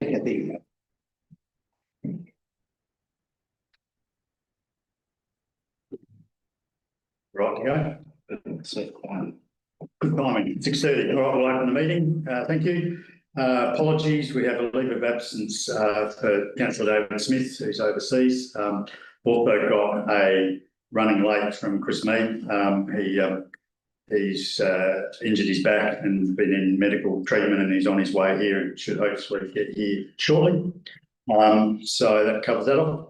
Yeah, there you go. Right, good timing, 6:30. All right, we'll open the meeting. Thank you. Apologies, we have a leave of absence for Councillor David Smith, who's overseas. Also got a running late from Chris Mead. He's injured his back and been in medical treatment, and he's on his way here and should hopefully get here shortly. So that covers that off.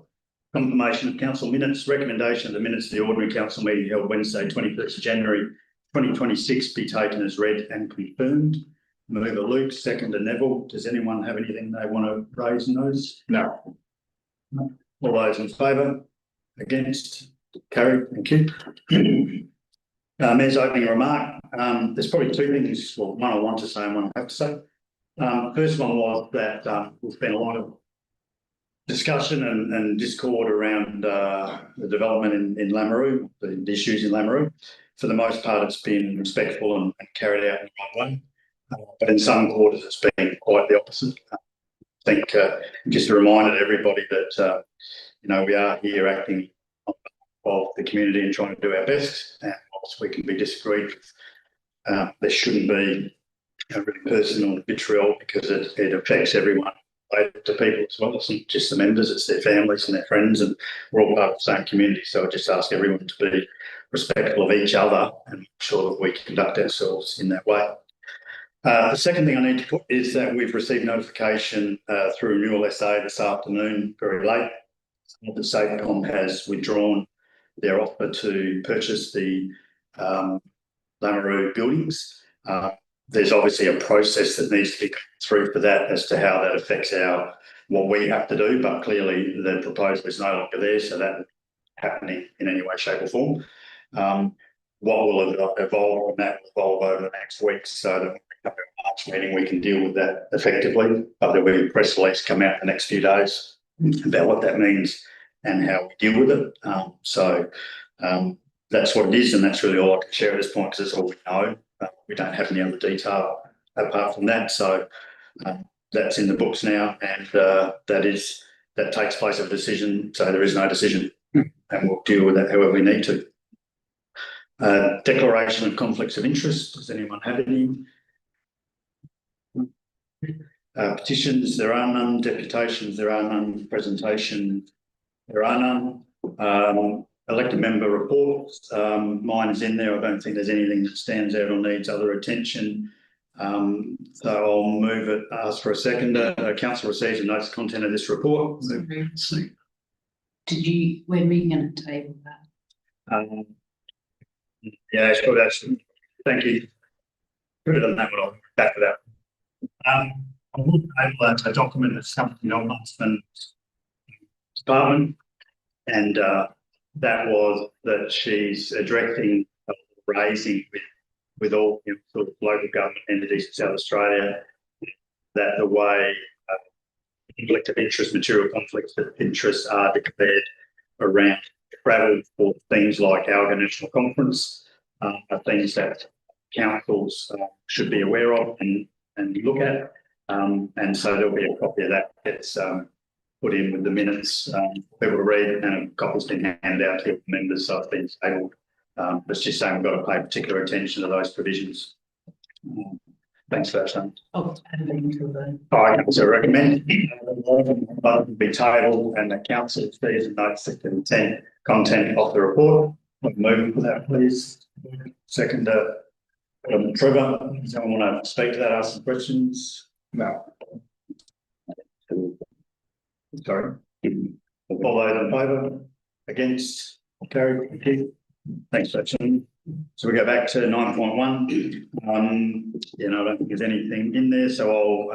Confirmation of council minutes, recommendation of the minutes of the ordinary council meeting held Wednesday, 21st of January 2026 be taken as read and confirmed. Mover Luke, seconder Neville. Does anyone have anything they want to raise in those? No. All those in favour? Against? Carried. Thank you. Mayor's opening remark. There's probably two things, well, one I want to say and one I have to say. First one was that there's been a lot of discussion and discord around the development in Lameroo, the issues in Lameroo. For the most part, it's been respectful and carried out in the right way. But in some quarters, it's been quite the opposite. I think just a reminder to everybody that, we are here acting on behalf of the community and trying to do our best. And whilst we can be disagreed, there shouldn't be really personal vitriol, because it affects everyone. To people as well. It's not just the members, it's their families and their friends, and we're all part of the same community. So I just ask everyone to be respectful of each other and make sure that we conduct ourselves in that way. The second thing I need to put is that we've received notification through Renewal SA this afternoon, very late, that Safecom has withdrawn their offer to purchase the Lameroo buildings. There's obviously a process that needs to be through for that as to how that affects what we have to do, but clearly the proposal is no longer there, so that isn't happening in any way, shape or form. What will evolve on that will evolve over the next week, so that when we come to a March meeting we can deal with that effectively. But there'll be a press release come out the next few days about what that means and how we deal with it. That's what it is, and that's really all I can share at this point, because that's all we know. We don't have any other detail apart from that, so that's in the books now, and that takes place of a decision. So there is no decision, and we'll deal with that however we need to. Declaration of conflicts of interest. Does anyone have any? Petitions, there are none. Deputations, there are none. Presentations, there are none. Elected member reports, mine is in there. I don't think there's anything that stands out or needs other attention. So I'll move it, ask for a seconder. Council receives and notes the content of this report. When were you going to table that? Yeah, sure, that's, thank you. Put it on that one, I'll back to that. I will table a document that's come from the Ombudsman Department, and that was that she's addressing raising with all sort of local government entities in South Australia, that the way conflict of interest, material conflicts of interest are declared around travel for things like Alga National Conference are things that councils should be aware of and look at. And so there'll be a copy of that gets put in with the minutes for people to read, and a copy's been handed out to members, so it's been tabled. It's just saying we've got to pay particular attention to those provisions. Thanks for that, Sean. I also recommend it be tabled, and the council sees and notes the content of the report. Move for that, please. Second, Trevor, does anyone want to speak to that, ask some questions? No. Sorry. All those in favour? Against? Carried. Thank you. Thanks, Sean. So we go back to 9.1. I don't think there's anything in there, so I'll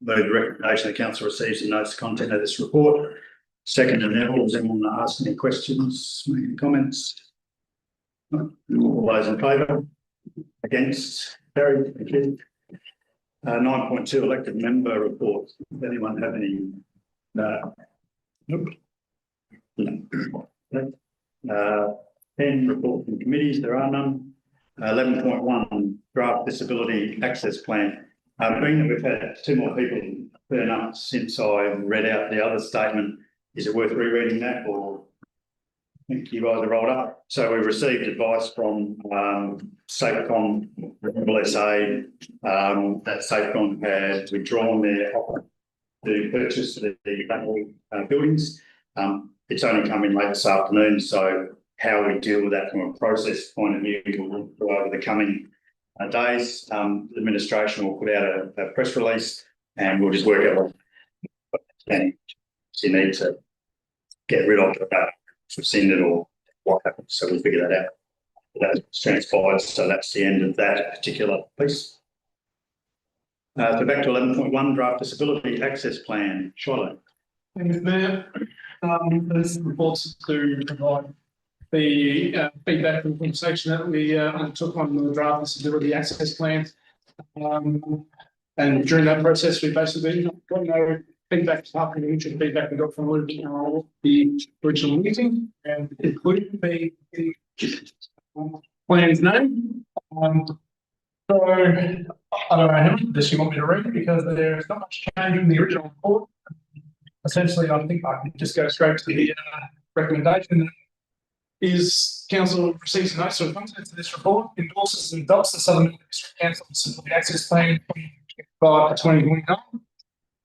move the recommendation the council receives and notes the content of this report. Second, and Neville, does anyone want to ask any questions, make any comments? All those in favour? Against? Carried. Thank you. 9.2, elected member reports. Does anyone have any? No. Nope. No. 10, report from committees, there are none. 11.1, draft disability access plan. Being that we've had two more people turn up since I read out the other statement, is it worth rereading that, or I think you guys are rolled up? So we received advice from Safecon Renewable SA that Safecon had withdrawn their offer to purchase the buildings. It's only come in late this afternoon, so how we deal with that from a process point of view will go over the coming days. Administration will put out a press release, and we'll just work out what you need to get rid of that, rescind it, or what happens. So we'll figure that out. That's transpired, so that's the end of that particular piece. So back to 11.1, draft disability access plan. Shiloh. Thanks, Mayor. This reports to provide the feedback from the conversation that we undertook on the draft disability access plan. And during that process, we basically got no feedback apart from the initial feedback we got from the original meeting, and including the plan's name. So I don't know how much of this you want me to read, because there's not much change in the original report. Essentially, I think I can just go straight to the recommendation. Is council receives notes of contents of this report, endorses and adopts the Southern Melbourne District Council Disability Access Plan 2025 to 2029,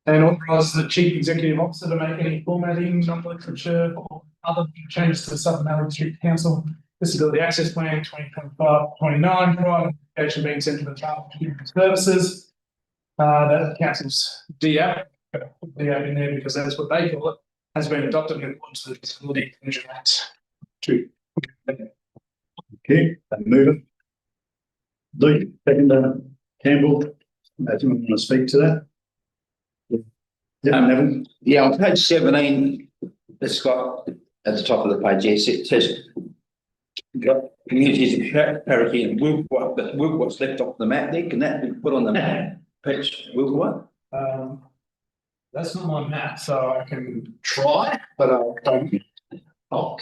and authorises the Chief Executive Officer to make any formatting, non-literature, or other changes to the Southern Melbourne District Council Disability Access Plan 2025-29, prior to application being sent to the Department of Human Services. That the council's DAP, put DAP in there because that's what they call it, has been adopted in accordance with the Disability Inclusion Act. Okay, move it. Luke, second, Campbell, do you want to speak to that? Yeah, Neville. Yeah, on page 17, it's got at the top of the page, yes, it says communities of parity and Wilpot, but Wilpot's left off the map there. Can that be put on the map? Page Wilpot? That's not my map, so I can try, but I don't. Oh,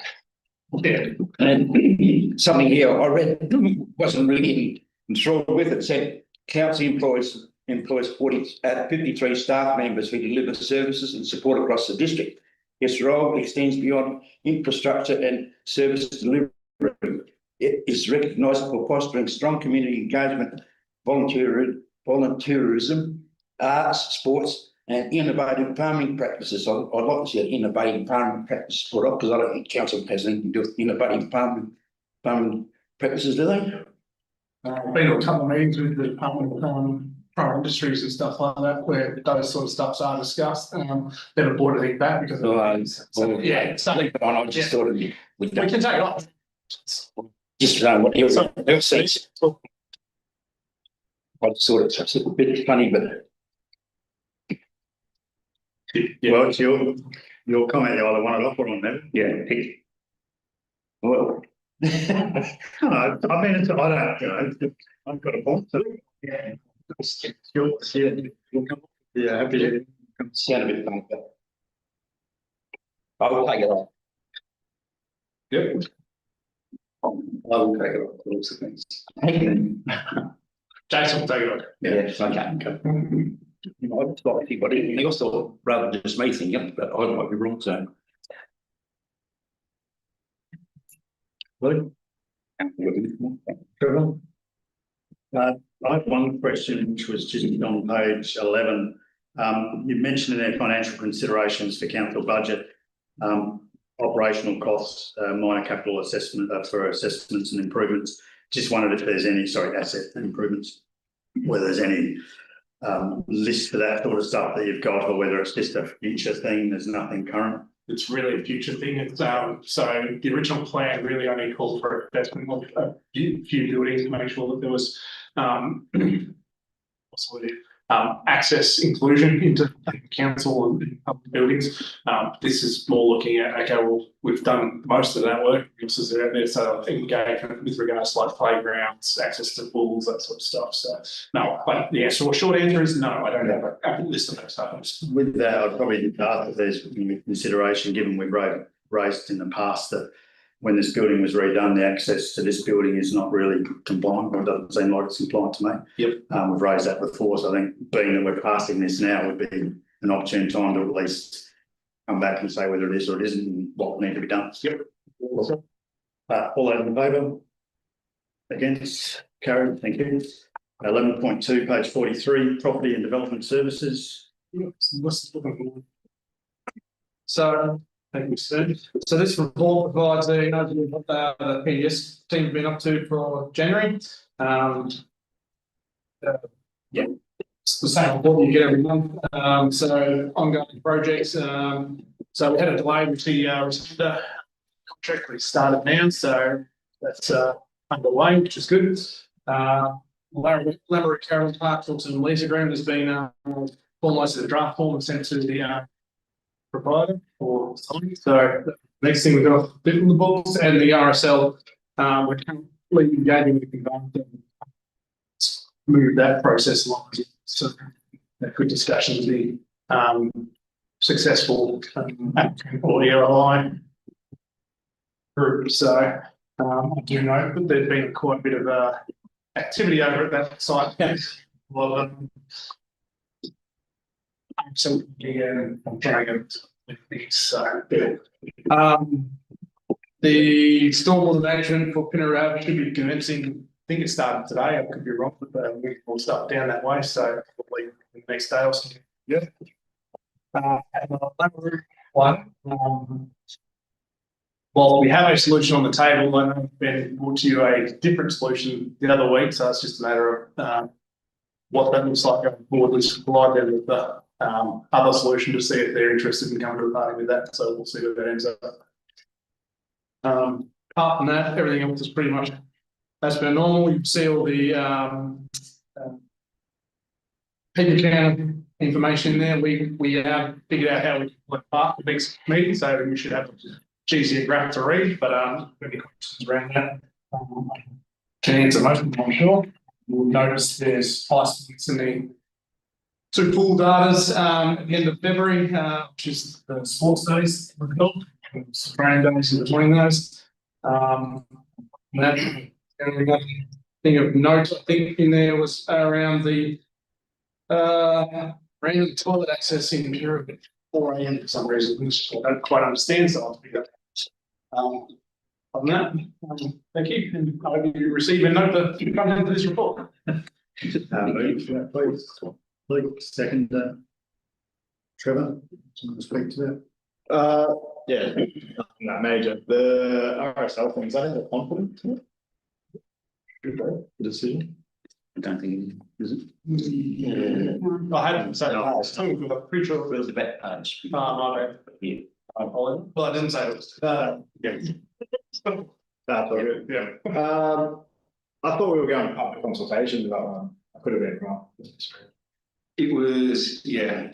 yeah. And something here I read wasn't really enthralled with. It said council employs 53 staff members who deliver services and support across the district. Its role extends beyond infrastructure and services delivery. It is recognised for fostering strong community engagement, volunteerism, arts, sports, and innovative farming practices. I'd like to see an innovative farming practice put up, because I don't think council has anything to do with innovative farming practices, do they? I've been to a couple of meetings with the Department of Private Industries and stuff like that, where those sort of stuffs are discussed. Never brought anything back because yeah, something. But I just thought we can take it off. Just what else says. I just thought it's a bit funny, but. Yeah. Well, it's your comment. You either want it off or on that. Yeah. Well. No, I mean, I don't, I've got a point. Yeah. Yeah, happy to Sound a bit funny, but I will take it off. Yep. I will take it off. Lots of things. Jason will take it off. Yeah, okay. I'd like to think what anything else, or rather than just me thinking, but I might be wrong, so. Luke? I have one question, which was just on page 11. You mentioned in their financial considerations for council budget, operational costs, minor capital assessment for assessments and improvements. Just wondered if there's any, asset improvements, whether there's any list for that sort of stuff that you've got, or whether it's just a future thing. There's nothing current. It's really a future thing. It's so the original plan really only called for investment of a few buildings to make sure that there was access inclusion into council and public buildings. This is more looking at, okay, well, we've done most of that work. This are out there, so engagement with regards to like playgrounds, access to pools, that sort of stuff. So no, but the short answer is no. I don't have a list of those items. With that, I'd probably ask if there's consideration, given we've raised in the past that when this building was redone, the access to this building is not really compliant, or it doesn't seem like it's compliant to me. Yep. We've raised that before, so I think being that we're passing this now would be an opportune time to at least come back and say whether it is or it isn't and what will need to be done. Yep. All those in favour? Against? Carried, thank you. 11.2, page 43, property and development services. So, thank you, Steve. So this report provides a overview of what the PDS team have been up to for January. Yeah, it's the same report you get every month. So ongoing projects. So we had a delay with the contract. We started now, so that's underway, which is good. Labour Carroll Park Hilton lease agreement has been formalised as a draft form and sent to the provider for signing. So the next thing we've got a bit in the books, and the RSL, we're currently engaging with the government to move that process along. So a good discussion with the successful applicant or the RLI group. So I do know that there's been quite a bit of activity over at that site. Well, absolutely, I'm trying to with these. So, the stormwater management for Pinner Ave should be commencing. I think it started today. I could be wrong, but we will start down that way. So probably the next day or something. Yeah. And the one. Well, we have a solution on the table. I know Ben brought you a different solution the other week, so it's just a matter of what that looks like going forward. We supplied them with the other solution to see if they're interested in coming to the party with that. So we'll see where that ends up. Apart from that, everything else is pretty much as per normal. You see all the people can information in there. We have figured out how we can part the next meeting, so we should have easier graph to read, but any questions around that can answer most of them, I'm sure. You'll notice there's ice in the two pool datas at the end of February, which is the sports days we've got, training days in between those. That another thing of note, I think, in there was around the random toilet access in here at 4 AM for some reason, which I don't quite understand, so I'll pick up. On that, thank you, and I hope you receive a note to come into this report. Move that, please. Luke, second. Trevor, do you want to speak to that? Yeah, nothing that major. The RSL things, I think they're confident. Good, the decision. I don't think it is. I hadn't said I'm pretty sure it Where's was the back page? my bad. Yeah. I apologize. Well, I didn't say it was. Yeah. That's all good. Yeah. I thought we were going to public consultation, but I could have been wrong. It was, yeah,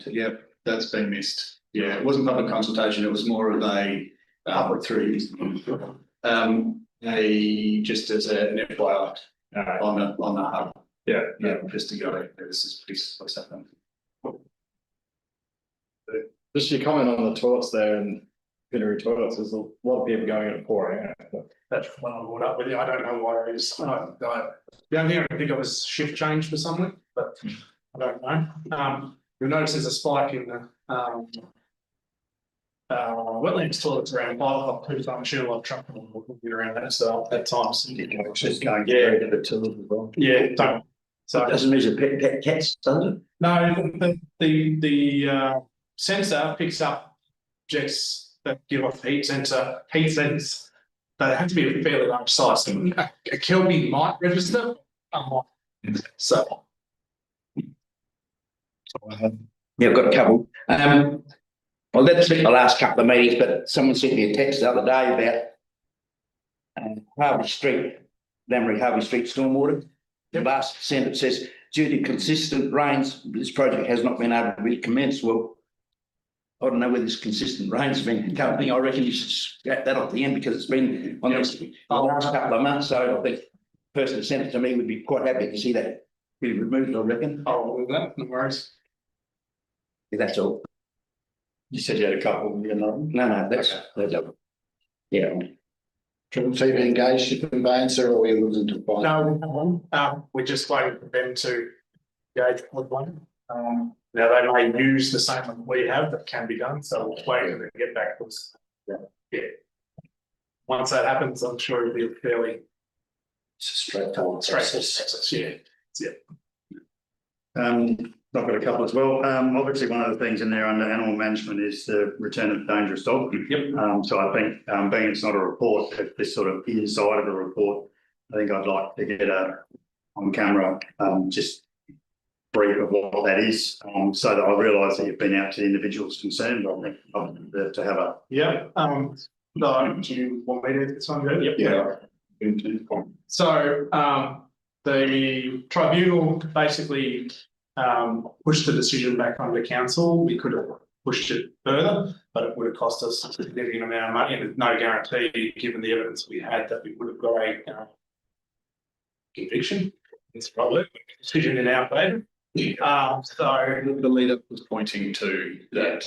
that's been missed. Yeah, it wasn't public consultation, it was more of a public through. Just as an FYI on the hub. Yeah, just to go, this is what's happening. Just your comment on the toilets there and Pinnery toilets, there's a lot of people going in at 4 AM. That's what I brought up with you. I don't know why it is. The only thing I can think of is shift change for something, but I don't know. You'll notice there's a spike in the wetlands toilets around 5 o'clock too, so I'm sure I'll truck them will get around that. So at times, Just going to the toilet as well. yeah, don't. So Doesn't measure pet cats, does it? no, the sensor picks up objects that give off heat sense. They have to be fairly large size. A Kelpie might register, so. Yeah, I've got a couple. Well, that's been the last couple of meetings, but someone sent me a text the other day about Harvey Street, Lamoury Harvey Street stormwater. The last sentence says, due to consistent rains, this project has not been able to be commenced. Well, I don't know whether this consistent rains has been coming. I reckon you should scrap that off the end because it's been on the last couple of months. So I think the person who sent it to me would be quite happy to see that be removed, I reckon. Oh, with that, no worries. Yeah, that's all. You said you had a couple, you know. No, that's yeah. TV engaged the conveyancer, or are we looking to find? No, we're just waiting for them to engage with one. Now they may use the same one we have that can be done, so we'll wait for them to get back to us. Yeah. Once that happens, I'm sure it'll be a fairly Straightforward process, yeah. I've got a couple as well. Obviously, one of the things in there under animal management is the return of dangerous dog. Yep. So I think, being it's not a report, if this sort of inside of a report, I think I'd like to get a on camera, just brief of what that is, so that I realise that you've been out to the individuals concerned. I think to have a Yeah, no, do you want me to get this one go? Yep. Yeah. So, the tribunal basically pushed the decision back onto council. We could have pushed it further, but it would have cost us a significant amount of money, and there's no guarantee, given the evidence we had, that we would have got a conviction. It's probably a decision in our favour. So The leader was pointing to that,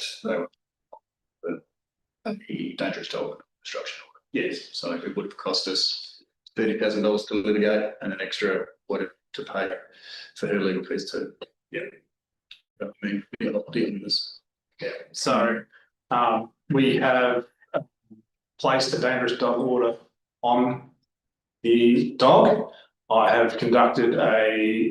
the dangerous dog destruction order. yes, So it would have cost us $30,000 to litigate and an extra whatever to pay for her legal fees too. Yeah. I mean, we got a lot of dealing with this. yeah. So we have placed a dangerous dog order on the dog. I have conducted a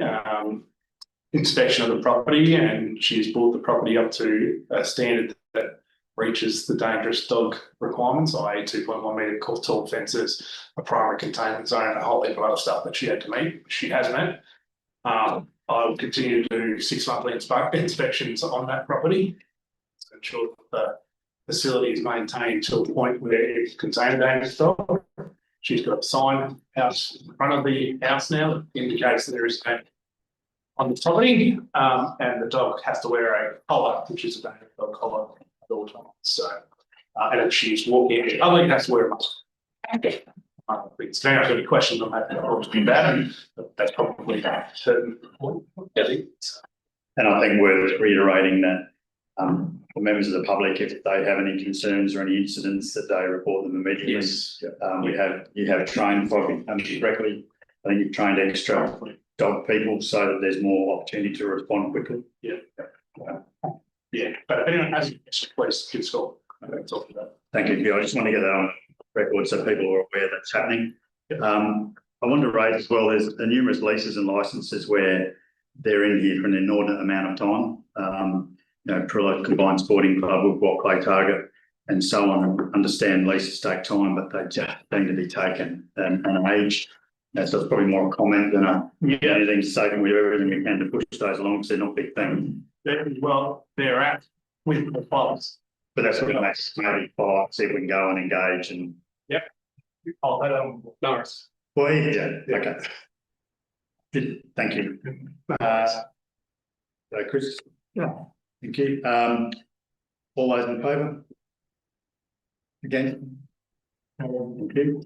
inspection of the property, and she's brought the property up to a standard that reaches the dangerous dog requirements, i.e. 2.1 metre tall fences, a primary containment zone, and a whole heap of other stuff that she had to meet. She has met. I will continue to do 6-monthly inspections on that property to ensure that the facility is maintained to a point where it contains a dangerous dog. She's got a sign out in front of the house now that indicates that there is a on the property, and the dog has to wear a collar, which is a dangerous dog collar at all times. So, and if she's walking, I think it has to wear a mask. It's very much any questions on that, or to be bad, but that's probably a certain point. And I think worth reiterating that for members of the public, if they have any concerns or any incidents, that they report them immediately. Yes. You have trained correctly. I think you've trained extra dog people so that there's more opportunity to respond quickly. Yeah. Yeah, but if anyone has any questions, please give us a call. Talk about. Thank you. I just want to get that on record so people are aware that's happening. I want to raise as well, there's numerous leases and licenses where they're in here for an inordinate amount of time. Truro Combined Sporting Club, Woodwalk Clay Target, and so on. Understand leases take time, but they just need to be taken and aged. So it's probably more a comment than anything to say, and we do everything we can to push those along because they're not big things. Well, they're at with the files. But that's what makes maybe five, see if we can go and engage and. Oh, Norris. Well, yeah, okay. Good, thank you. So Chris? Yeah. Thank you. All those in favour? Again? Thank you.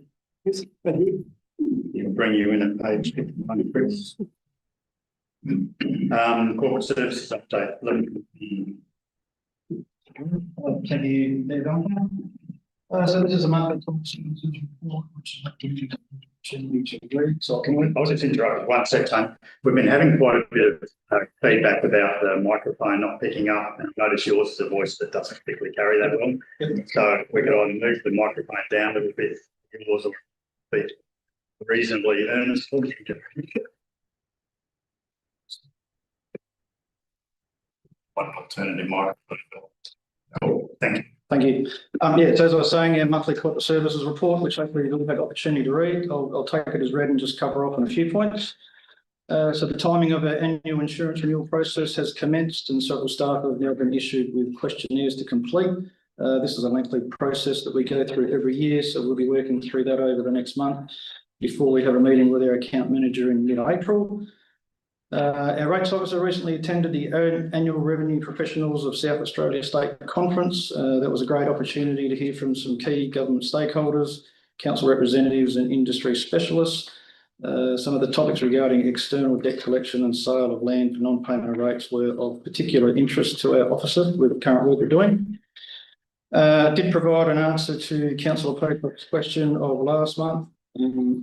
I'll bring you in at page 51, Chris. Corporate services update. Can you move on? So this is a monthly report, which is so can I'll just interrupt 1 second. We've been having quite a bit of feedback about the microphone not picking up, and notice yours is a voice that doesn't particularly carry that well. So we could either move the microphone down a little bit, yours will be reasonably earnest. One alternative microphone. Oh, thank you. Thank you. Yeah, so as I was saying, our monthly corporate services report, which hopefully you'll have had opportunity to read, I'll take it as read and just cover off on a few points. So the timing of our annual insurance renewal process has commenced, and several staff have now been issued with questionnaires to complete. This is a lengthy process that we go through every year, so we'll be working through that over the next month before we have a meeting with our account manager in mid-April. Our rates officer recently attended the annual Revenue Professionals of South Australia State Conference. That was a great opportunity to hear from some key government stakeholders, council representatives and industry specialists. Some of the topics regarding external debt collection and sale of land for non-payment rates were of particular interest to our officer with the current work we're doing. Did provide an answer to councillor Pocock's question of last month.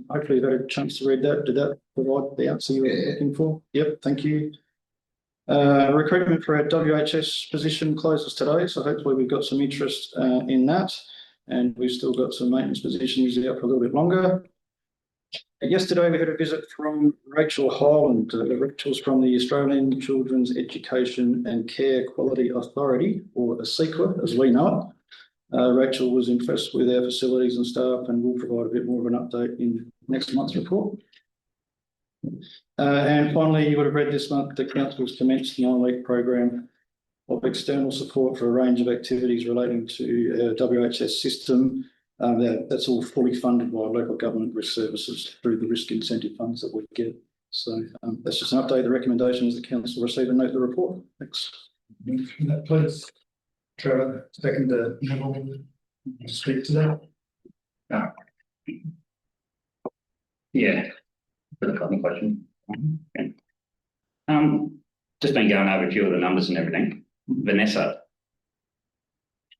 Hopefully you've had a chance to read that. Did that provide the answer you were looking for? Yep, thank you. Recruitment for our WHS position closes today, so hopefully we've got some interest in that. And we've still got some maintenance positions out for a little bit longer. Yesterday, we had a visit from Rachel Holland. Rachel's from the Australian Children's Education and Care Quality Authority, or ACEQA, as we know it. Rachel was impressed with our facilities and staff, and will provide a bit more of an update in next month's report. And finally, you would have read this month the council's commenced the 9-week program of external support for a range of activities relating to our WHS system. That's all fully funded by local government risk services through the risk incentive funds that we get. So that's just an update. The recommendation is the council receive and note the report. Thanks. Please, Trevor, second to speak to that. Yeah, for the second question. Just been going over a few of the numbers and everything. Vanessa,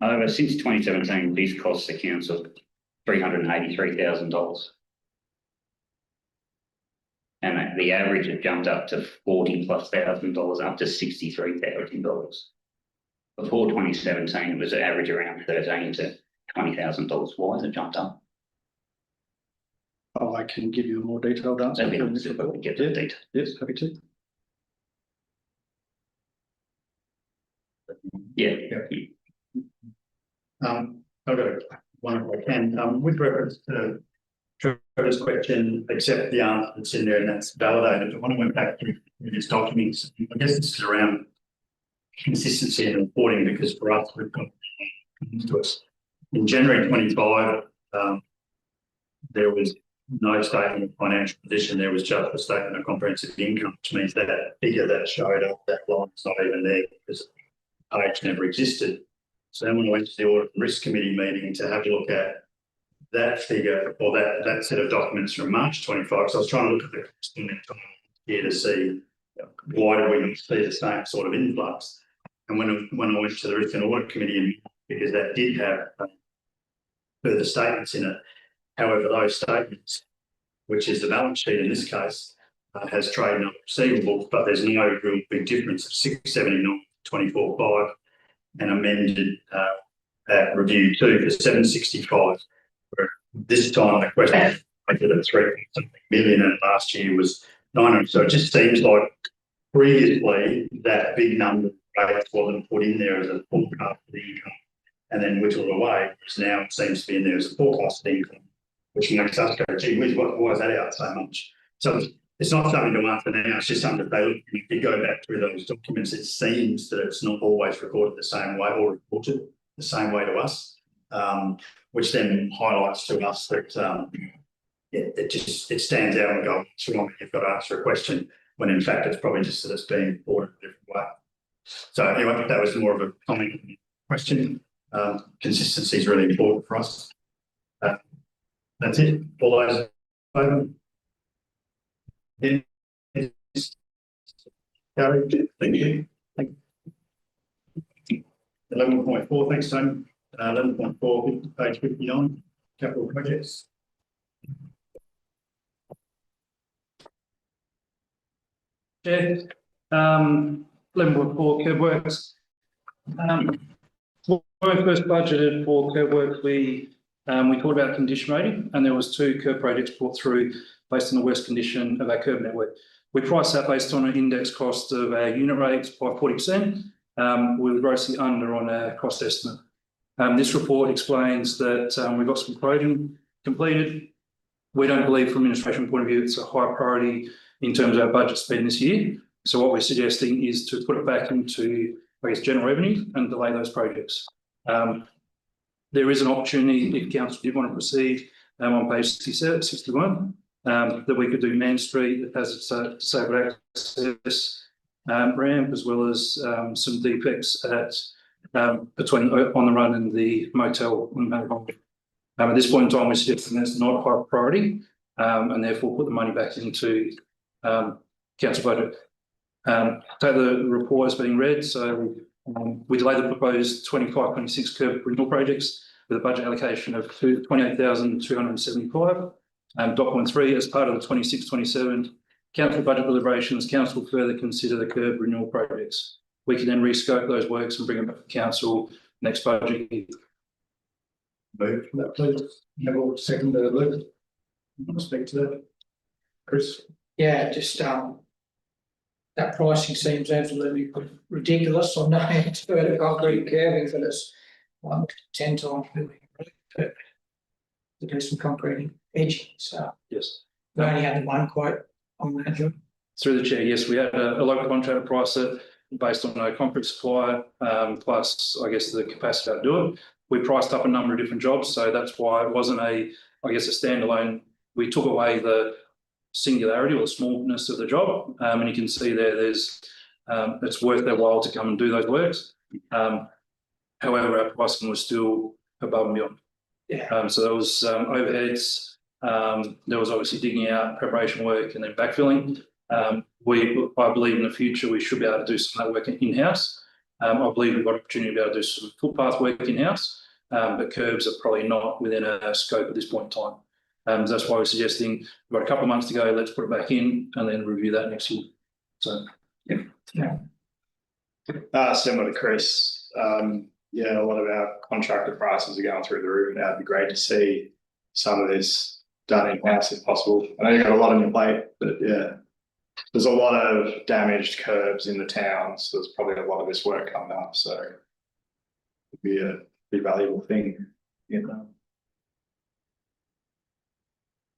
since 2017, these costs the council $383,000. And the average had jumped up to $40,000+, up to $63,000. Before 2017, it was an average around $13,000 to $20,000. Why has it jumped up? I can give you a more detailed answer. That'd be nice if I could get the detail. Yes, happy to. Yeah. I've got one if I can. With reference to Trevor's question, accept the answer that's in there and that's validated. But when I went back through these documents, I guess this is around consistency in reporting, because for us, we've got to us. In January 25, there was no statement of financial position. There was just a statement of comprehensive income, which means that figure that showed up, that line's not even there because the page never existed. So then when I went to the Audit and Risk Committee meeting to have a look at that figure or that set of documents from March 25, so I was trying to look at the here to see why do we not see the same sort of influx. And when I went to the Risk and Audit Committee, because that did have further statements in it. However, those statements, which is the balance sheet in this case, has trade and other receivables, but there's no real big difference of 679 24.5 and amended at review 2 for 765. Where this time the question I did at 3 million and last year was 900. So it just seems like previously that big number wasn't put in there as a forecast of the income and then whittled away, whereas now it seems to be in there as a forecast of income, which makes us go, gee whiz, why is that out so much? So it's not something to answer now, it's just something that they look, if you go back through those documents, it seems that it's not always recorded the same way or reported the same way to us, which then highlights to us that it stands out and goes, it's wrong, you've got to answer a question, when in fact it's probably just that it's being reported a different way. So anyway, that was more of a comment question. Consistency is really important for us. That's it. All those open. Yes. Gary, thank you. 11.4, thanks, Tony. 11.4, page 59, capital projects. Yeah. 11.4 curb works. When we first budgeted for curb work, we talked about condition rating, and there was 2 curb projects brought through based on the worst condition of our curb network. We priced that based on an index cost of our unit rates by 40%. We were grossly under on our cost estimate. This report explains that we've got some quoting completed. We don't believe from an administration point of view it's a high priority in terms of our budget spend this year. So what we're suggesting is to put it back into, I guess, general revenue and delay those projects. There is an opportunity, if council did want to proceed, on page 61, that we could do Man Street that has its disabled access ramp, as well as some defects at between On the Run and the motel. At this point in time, we're suggesting that's not a high priority, and therefore put the money back into council budget. Take the report as being read, so We delayed the proposed 25-26 curb renewal projects with a budget allocation of 28,275. Document 3, as part of the 26-27 council budget deliberations, council further consider the curb renewal projects. We can then rescope those works and bring them back to council next budget year. Move that, please. Neville, second, Luke. I'll speak to that. Chris? Yeah, just, that pricing seems absolutely ridiculous. I know it's further concrete curving, but it's 1 to 10 times really to do some concrete edging, so Yes. we only had one quote on that job. Through the chair, yes, we had a local contractor price it based on a concrete supply, plus I guess the capacity to do it. We priced up a number of different jobs, so that's why it wasn't a standalone. We took away the singularity or the smallness of the job, and you can see there's it's worth their while to come and do those works. However, our pricing was still above and beyond. Yeah. So there was overheads. There was obviously digging out, preparation work, and then backfilling. I believe in the future we should be able to do some of that work in-house. I believe we've got an opportunity to be able to do some footpath work in-house, but curbs are probably not within a scope at this point in time. That's why we're suggesting we've got a couple of months to go. Let's put it back in and then review that next year. So, Yeah. Similar to Chris, yeah, a lot of our contractor prices are going through the roof now. It'd be great to see some of this done in-house if possible. I know you've got a lot on your plate, but yeah, there's a lot of damaged curbs in the town, so there's probably a lot of this work coming up, so it'd be a pretty valuable thing, you know.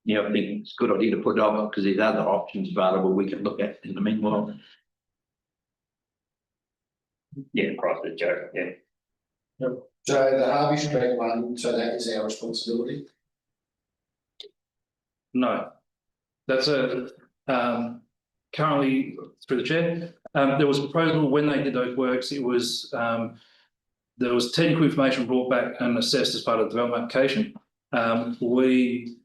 Yeah, I think it's a good idea to put it on because there's other options available we can look at in the meanwhile. Yeah, price of a joke, yeah. So the Harvey Street one, so that is our responsibility? no, that's currently through the chair. There was a proposal when they did those works. It was there was technical information brought back and assessed as part of the development application.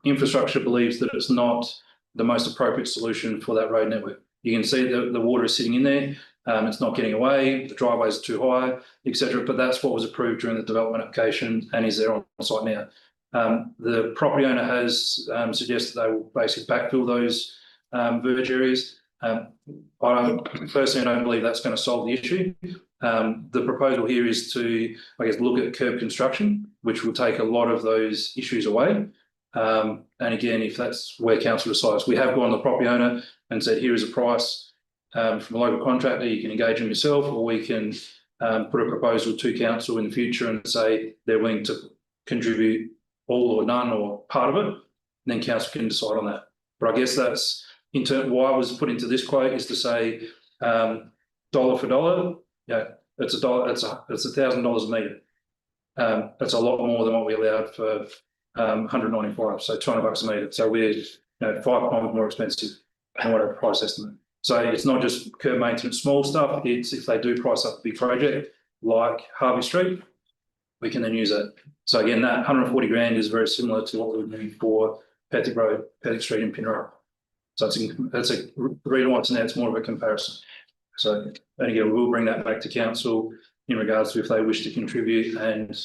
Infrastructure believes that it's not the most appropriate solution for that road network. You can see that the water is sitting in there. It's not getting away. The driveways are too high, etc. But that's what was approved during the development application and is there on site now. The property owner has suggested they will basically backfill those verge areas. I personally don't believe that's going to solve the issue. The proposal here is to, I guess, look at curb construction, which will take a lot of those issues away. And again, if that's where council decides, we have gone to the property owner and said, here is a price from a local contractor, you can engage them yourself, or we can put a proposal to council in the future and say they're willing to contribute all or none or part of it, and then council can decide on that. But I guess that's why I was put into this quote is to say dollar for dollar, yeah, it's $1,000 a metre. That's a lot more than what we allowed for 195, so $200 a metre. So we're 5 times more expensive than what our price estimate. So it's not just curb maintenance, small stuff. It's if they do price up a big project like Harvey Street, we can then use it. So again, that 140 grand is very similar to what we would need for Pettick Road, Pettick Street in Pinnerra. So that's a reason why it's now it's more of a comparison. So and again, we will bring that back to council in regards to if they wish to contribute and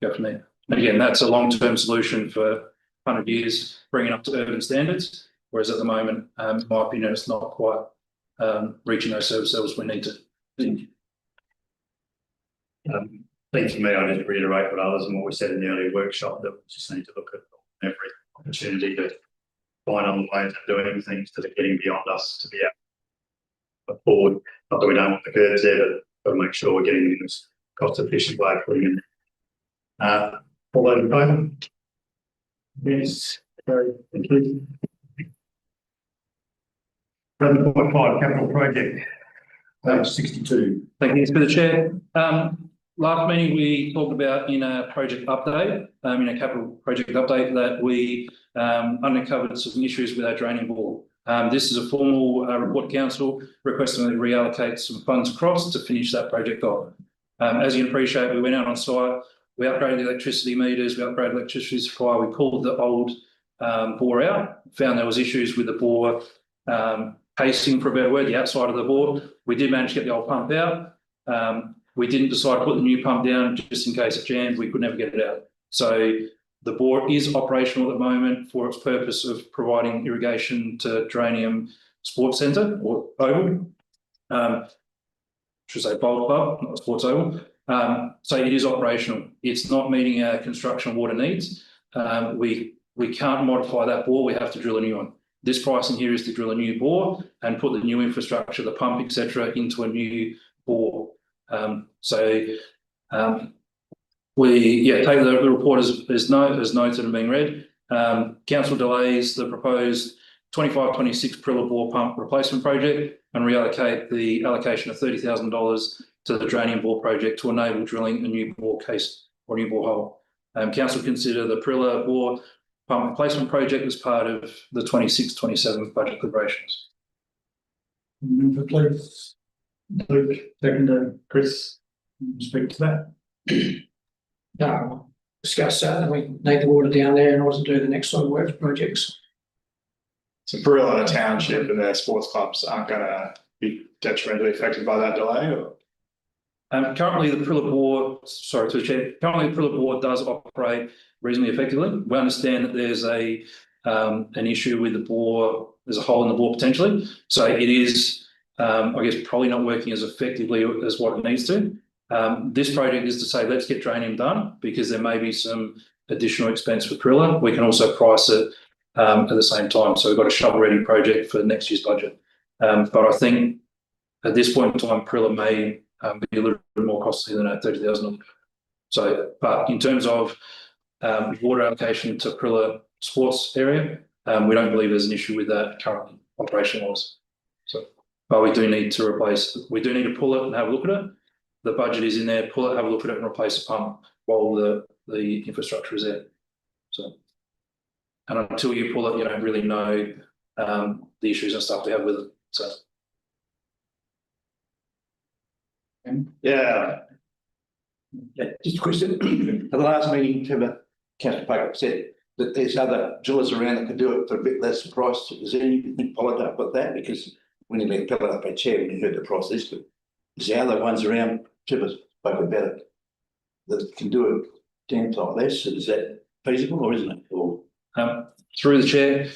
go from there. And again, that's a long-term solution for 100 years, bringing up to urban standards. Whereas at the moment, in my opinion, it's not quite reaching those service levels we need to. I think for me, I just reiterate what others and what we said in the earlier workshop, that we just need to look at every opportunity to find other ways of doing things that are getting beyond us to be able to afford. Not that we don't want the curbs there, but got to make sure we're getting in this cost efficient way of putting in. All those in favour? Yes, very, thank you. 7.5 capital project, page 62. Thank you, Mr. Chair. Last meeting we talked about in a project update, in a capital project update, that we uncovered some issues with our draining board. This is a formal report to council requesting that we reallocate some funds across to finish that project off. As you can appreciate, we went out on site, we upgraded the electricity meters, we upgraded electricity supply, we pulled the old bore out, found there was issues with the bore casing, for a better word, the outside of the bore. We did manage to get the old pump out. we didn't decide to put the new pump down just in case it jammed, we could never get it out. So the bore is operational at the moment for its purpose of providing irrigation to Geranium Sports Centre or Oval. Should say Bowl Club, not Sports Oval. So it is operational. It's not meeting our construction water needs. We can't modify that bore. We have to drill a new one. This pricing here is to drill a new bore and put the new infrastructure, the pump, etc., into a new bore. We take the report as noted and being read. Council delays the proposed 25-26 Prilla bore pump replacement project and reallocate the allocation of $30,000 to the Geranium bore project to enable drilling a new bore case or new borehole. Council consider the Prilla bore pump replacement project as part of the 26-27 budget deliberations. Please. Luke, second, Chris, speak to that. No, discuss that, and we need the water down there in order to do the next sort of works projects. So Barilla Township and their sports clubs aren't going to be detrimentally affected by that delay, or? Currently, the Prilla bore, sorry to the chair, currently the Prilla bore does operate reasonably effectively. We understand that there's an issue with the bore, there's a hole in the bore potentially. So it is, I guess, probably not working as effectively as what it needs to. This project is to say, let's get Geranium done because there may be some additional expense for Prilla. We can also price it at the same time. So we've got a shovel-ready project for next year's budget. But I think at this point in time, Prilla may be a little bit more costly than that $30,000. So, but in terms of water allocation to Prilla sports area, we don't believe there's an issue with that currently operation-wise. So, but we do need to replace, we do need to pull it and have a look at it. The budget is in there, pull it, have a look at it and replace the pump while the infrastructure is there. So, and until you pull it, you don't really know the issues and stuff we have with it. So. Yeah. Just a question. At the last meeting, Councillor Pope said that there's other drillers around that can do it for a bit less price. Is there anything followed up with that? Because when you let Pella up a chair, when you heard the price list, but is there other ones around Tipper spoke about it that can do it 10 times less? Is that feasible or isn't it? Or through the chair,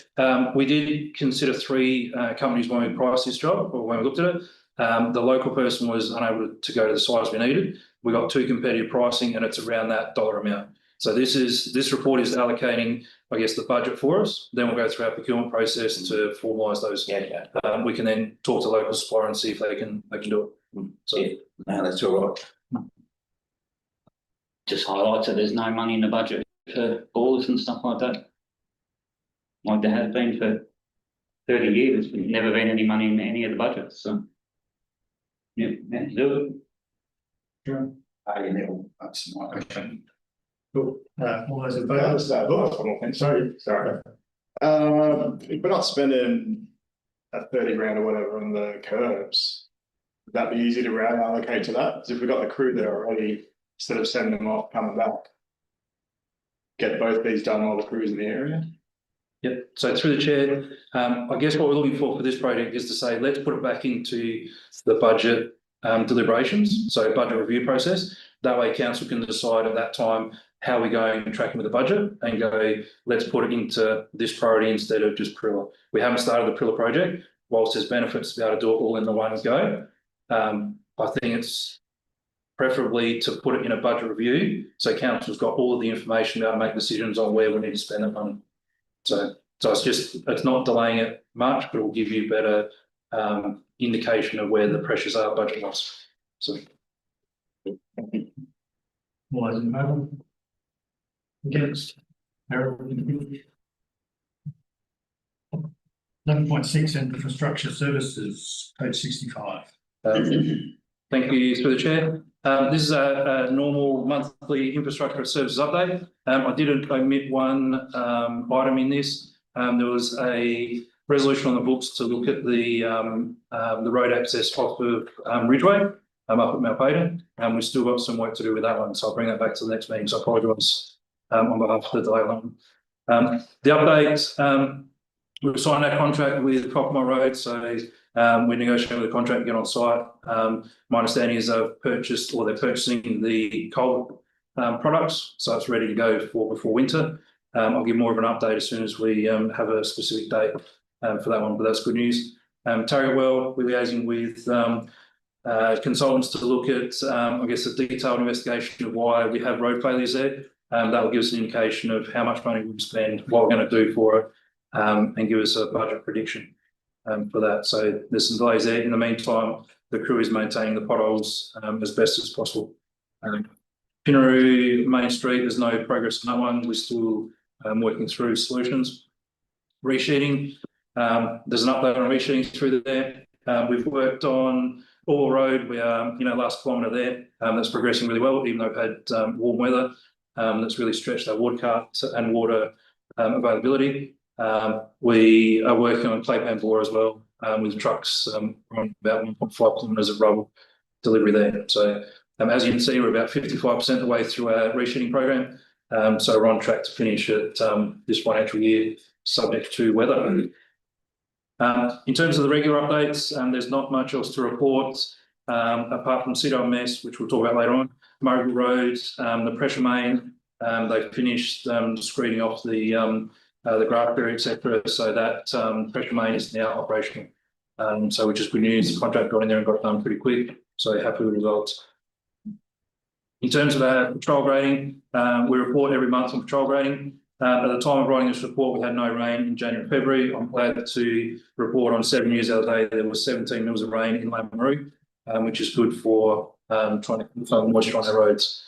we did consider 3 companies when we priced this job or when we looked at it. The local person was unable to go to the size we needed. We got 2 competitive pricing and it's around that dollar amount. So this report is allocating, I guess, the budget for us. Then we'll go through our procurement process to formalise those. yeah. We can then talk to the local supplier and see if they can do it. So Yeah. No, that's all right. Just highlights that there's no money in the budget for bores and stuff like that. Like there has been for 30 years, there's never been any money in any of the budgets, so. Yeah, do it. Sure. You know, that's my question. Cool. All those in Yeah, favour? sorry. If we're not spending that 30 grand or whatever on the curbs, would that be easy to round allocate to that? Because if we've got the crew there already, instead of sending them off, coming back, get both these done while the crew's in the area? Yep. So through the chair, I guess what we're looking for this project is to say, let's put it back into the budget deliberations, so budget review process. That way council can decide at that time how we're going and tracking with the budget and go, let's put it into this priority instead of just Prilla. We haven't started the Prilla project. Whilst there's benefits to be able to do it all in the one go, I think it's preferably to put it in a budget review so council's got all of the information to be able to make decisions on where we need to spend that money. So it's not delaying it much, but it will give you better indication of where the pressures are budget wise. So. All those in favour? Against? 11.6 infrastructure services, page 65. Thank you through the chair. This is a normal monthly infrastructure services update. I did omit one item in this. There was a resolution on the books to look at the road access off of Ridgeway up at Malpata. We've still got some work to do with that one, so I'll bring that back to the next meeting. So I apologise on behalf of the delay line. The updates, we've signed our contract with Cockmore Road, so We're negotiating with the contract to get on site. My understanding is they're purchasing the coal products, so it's ready to go before winter. I'll give more of an update as soon as we have a specific date for that one, but that's good news. Target Well, we're liaising with consultants to look at, I guess, a detailed investigation of why we have road failures there. That will give us an indication of how much money we'll spend, what we're going to do for it, and give us a budget prediction for that. So there's some delays there. In the meantime, the crew is maintaining the potholes as best as possible. Pinaroo Main Street, there's no progress on that one. We're still working through solutions. Resheeting, there's an update on resheeting through there. We've worked on All Road. We are, last kilometre there. That's progressing really well, even though we've had warm weather. That's really stretched our water cart and water availability. We are working on Claypan Bore as well, with trucks on about 1.5 kilometres of rubble delivery there. So as you can see, we're about 55% of the way through our resheeting program. So we're on track to finish it this financial year, subject to weather. In terms of the regular updates, there's not much else to report apart from CWMS, which we'll talk about later on. Murray Road, the pressure main, they've finished screening off the graft area, etc. So that pressure main is now operational. So which is good news. The contract got in there and got it done pretty quick. So happy with the results. In terms of our patrol grading, we report every month on patrol grading. At the time of writing this report, we had no rain in January and February. I'm glad to report on 7 News the other day there was 17 mils of rain in Lameroo, which is good for trying to find moisture on our roads.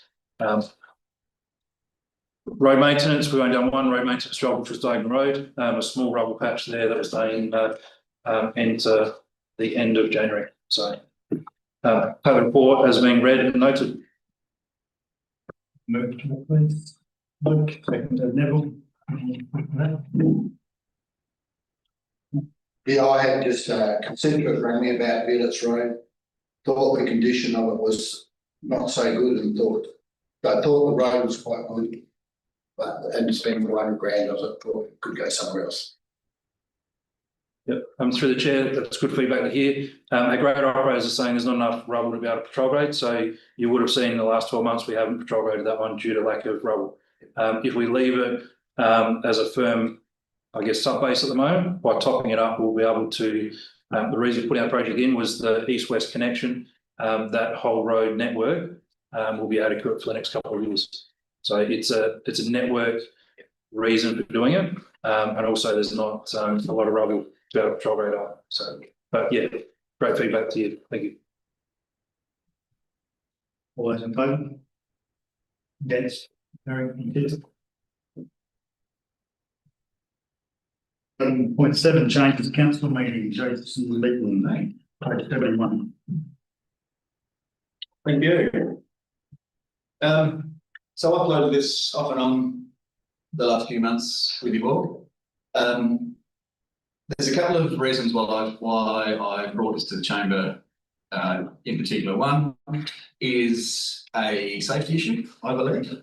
Road maintenance, we've only done one road maintenance job, which was Dagan Road, a small rubble patch there that was done into the end of January. So the report has been read and noted. Move to it, please. Luke, second to Neville. Yeah, I had just considered rang me about Village Road. Thought the condition of it was not so good and thought the road was quite good. But and spend $400,000, I thought it could go somewhere else. Yep, through the chair, that's good feedback to hear. Our grade operators are saying there's not enough rubble to be able to patrol grade. So you would have seen in the last 12 months we haven't patrol graded that one due to lack of rubble. If we leave it as a firm, I guess, sub-base at the moment, by topping it up, we'll be able to, the reason we put our project in was the east-west connection. That whole road network will be adequate for the next couple of years. So it's a network reason for doing it. And also there's not a lot of rubble to be able to patrol grade up. So, but yeah, great feedback to you. Thank you. All those in favour? Against? Point 7, changes council meeting, Jason Leeton, page 71. Thank you. So I've uploaded this off and on the last few months with you all. There's a couple of reasons why I brought this to the chamber. In particular, one is a safety issue, I believe,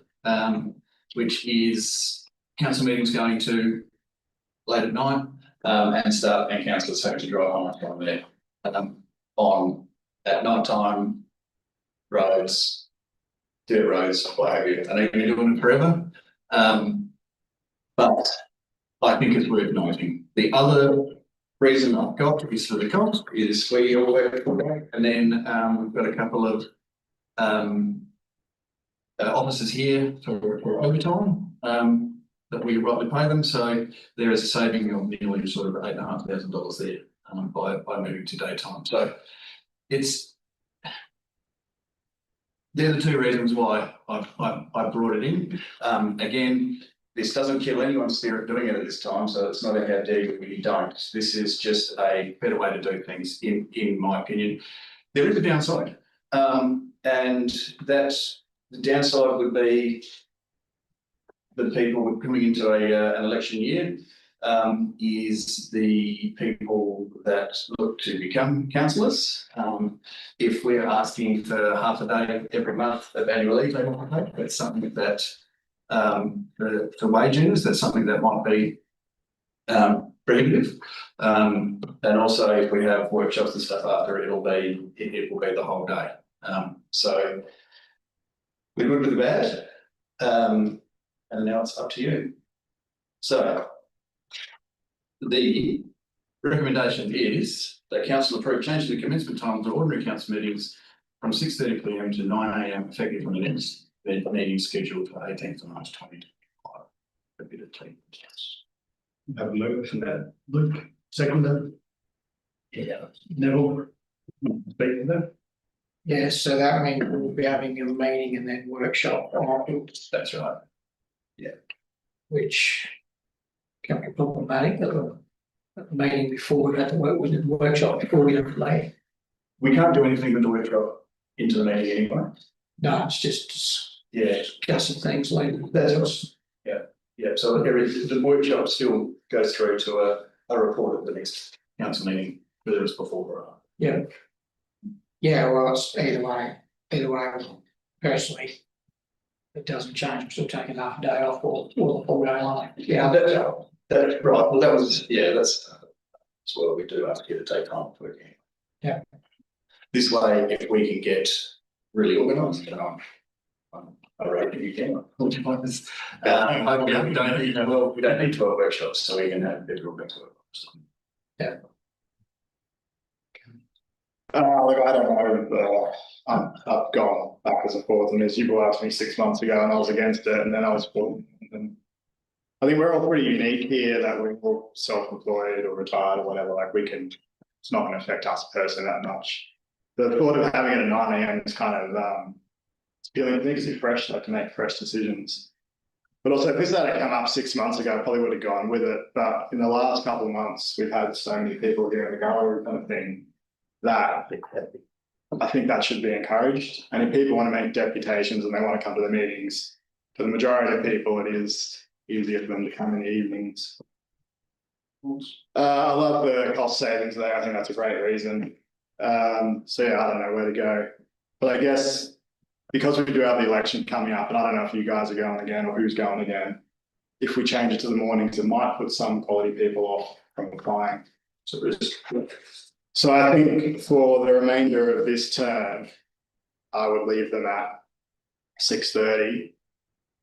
which is council meetings going to late at night and staff and councillors having to drive home from there on at night time roads, dirt roads, what have you. I know you've been doing it forever, but I think it's worth noting. The other reason I've got is for the cost is we all work for that, and then we've got a couple of officers here for overtime that we rightly pay them. So there is a saving of nearly sort of $8,500 there by moving to daytime. So they're the two reasons why I brought it in. Again, this doesn't kill anyone's spirit doing it at this time, so it's not a how dare you when you don't. This is just a better way to do things, in my opinion. There is a downside, and that's the downside would be the people coming into an election year is the people that look to become councillors. If we're asking for half a day every month of annual leave, that's something that for wage earners, that's something that might be prohibitive. And also if we have workshops and stuff after, it will be the whole day. So we're good with the bad. And now it's up to you. So the recommendation is that council approve change the commencement time to ordinary council meetings from 6:30 PM to 9 AM effective from the next meeting scheduled for 18th of March 2025. A bit of time. Have a move from that, Luke, second. Yeah. Neville. Speak to that. Yeah, so that means we'll be having a meeting and then workshop afterwards, That's right. which can be problematic. At the meeting before we had to work with the workshop before we have late. We can't do anything with the workshop into the meeting anyway. No, it's just Yeah, discussing things later. yeah, so the workshop still goes through to a report at the next council meeting, whether it's before or after. Yeah. Yeah, well, it's either way, personally. It doesn't change, I'm still taking half a day off or the full day on. Yeah, That's right, well, that's what we do ask you to take time off work. Yeah. This way, if we can get really organised, and I reckon you can. We don't need 12 workshops, so we can have better workshops. Look, I don't know, I've gone backwards and forwards on this, you asked me 6 months ago and I was against it, and then I was for it. And I think we're all pretty unique here, that we're all self-employed or retired or whatever, like it's not gonna affect us personally that much. The thought of having it at 9 AM is kind of, it's feeling, things are fresh, like to make fresh decisions. But also, if this had come up 6 months ago, I probably would have gone with it, but in the last couple of months, we've had so many people here in the gallery kind of thing, that I think that should be encouraged. And if people want to make deputations and they want to come to the meetings, for the majority of people, it is easier for them to come in the evenings. I love the cost savings there. I think that's a great reason. So yeah, I don't know where to go, but I guess because we do have the election coming up, and I don't know if you guys are going again or who's going again, if we change it to the mornings, it might put some quality people off from applying. So I think for the remainder of this term, I would leave them at 6:30.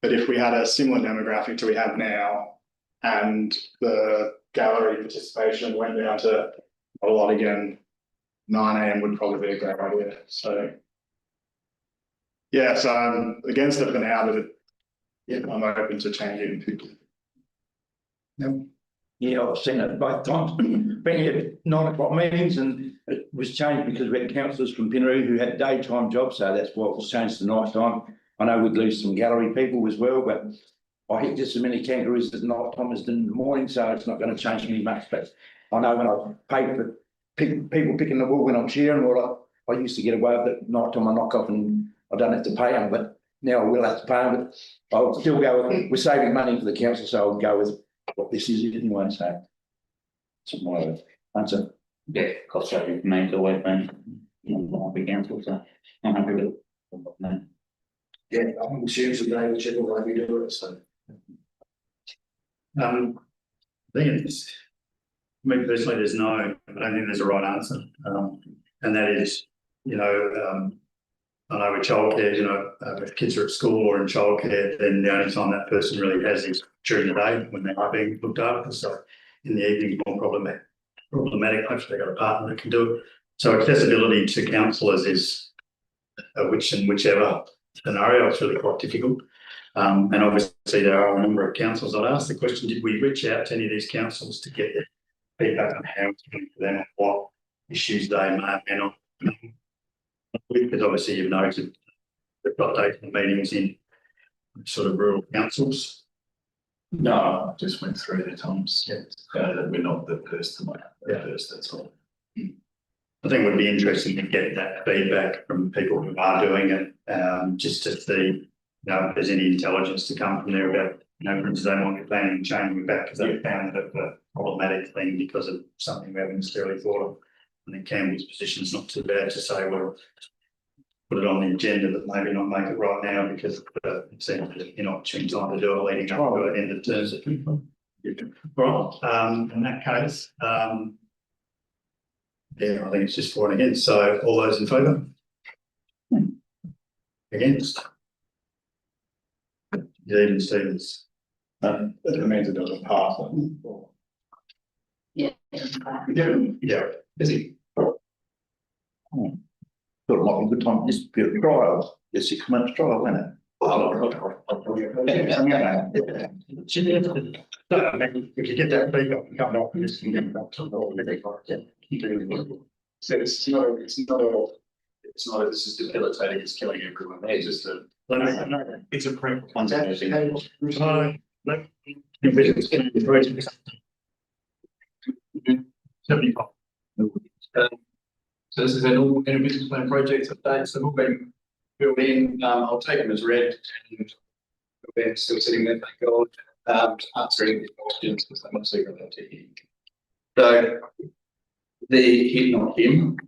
But if we had a similar demographic to we have now, and the gallery participation went down to a lot again, 9 AM would probably be a great idea. So yeah, so I'm against it for now, but I'm open to changing. Yeah, I've seen it both times, been here at 9 o'clock meetings, and it was changed because we had councillors from Pinneroo who had daytime jobs, so that's why it was changed to night time. I know we'd lose some gallery people as well, but I hit just as many kangaroos at night time as in the morning, so it's not going to change me much. But I know when I paid for people picking the wool when I'm cheering, or I used to get away with it night time. I knock off and I don't have to pay them, but now I will have to pay them. But I'll still go with, we're saving money for the council, so I'll go with what this is anyway. So that's my answer. Yeah, cost saving for me is always been, I'll be council, so I'm happy with it. Yeah, I'm choosing today, whichever way we do it, so. I think it's, me personally, I don't think there's a right answer. And that is, I know with childcare, if kids are at school or in childcare, then the only time that person really has is during the day when they are being looked after. So in the evening, more problematic. Hopefully, they've got a partner that can do it. So accessibility to counsellors is whichever scenario, it's really quite difficult. And obviously, there are a number of councils. I'd ask the question: did we reach out to any of these councils to get their feedback on how it's going for them and what issues they may or may not? Because obviously you've noted they've got dates and meetings in sort of rural councils. No, I just went through the times. We're not the first to make the first, that's all. I think it would be interesting to get that feedback from people who are doing it, just to see, if there's any intelligence to come from there about, for instance, they might be planning on changing it back because they found it a problematic thing because of something we haven't necessarily thought of. I think Campbell's position is not too bad to say, well, put it on the agenda, but maybe not make it right now because it seems an inopportune time to do it leading up to the end of term. Right, in that case, yeah, I think it's just for and against, so all those in favour? Against? Even Stevens. That means it doesn't pass. Yeah. Yeah, Busy. Thought it might be a good time, this be a trial, a 6 months trial, wasn't it? if you get that feedback, come up with this and get back to the. So it's not, this is debilitating, it's killing everyone, it's just a, it's a print. So this is a normal in a business plan project update, so we've been filled in, I'll take them as read. And we're still sitting there, thank God, answering the questions because I'm not secret about to hear. So the hit not him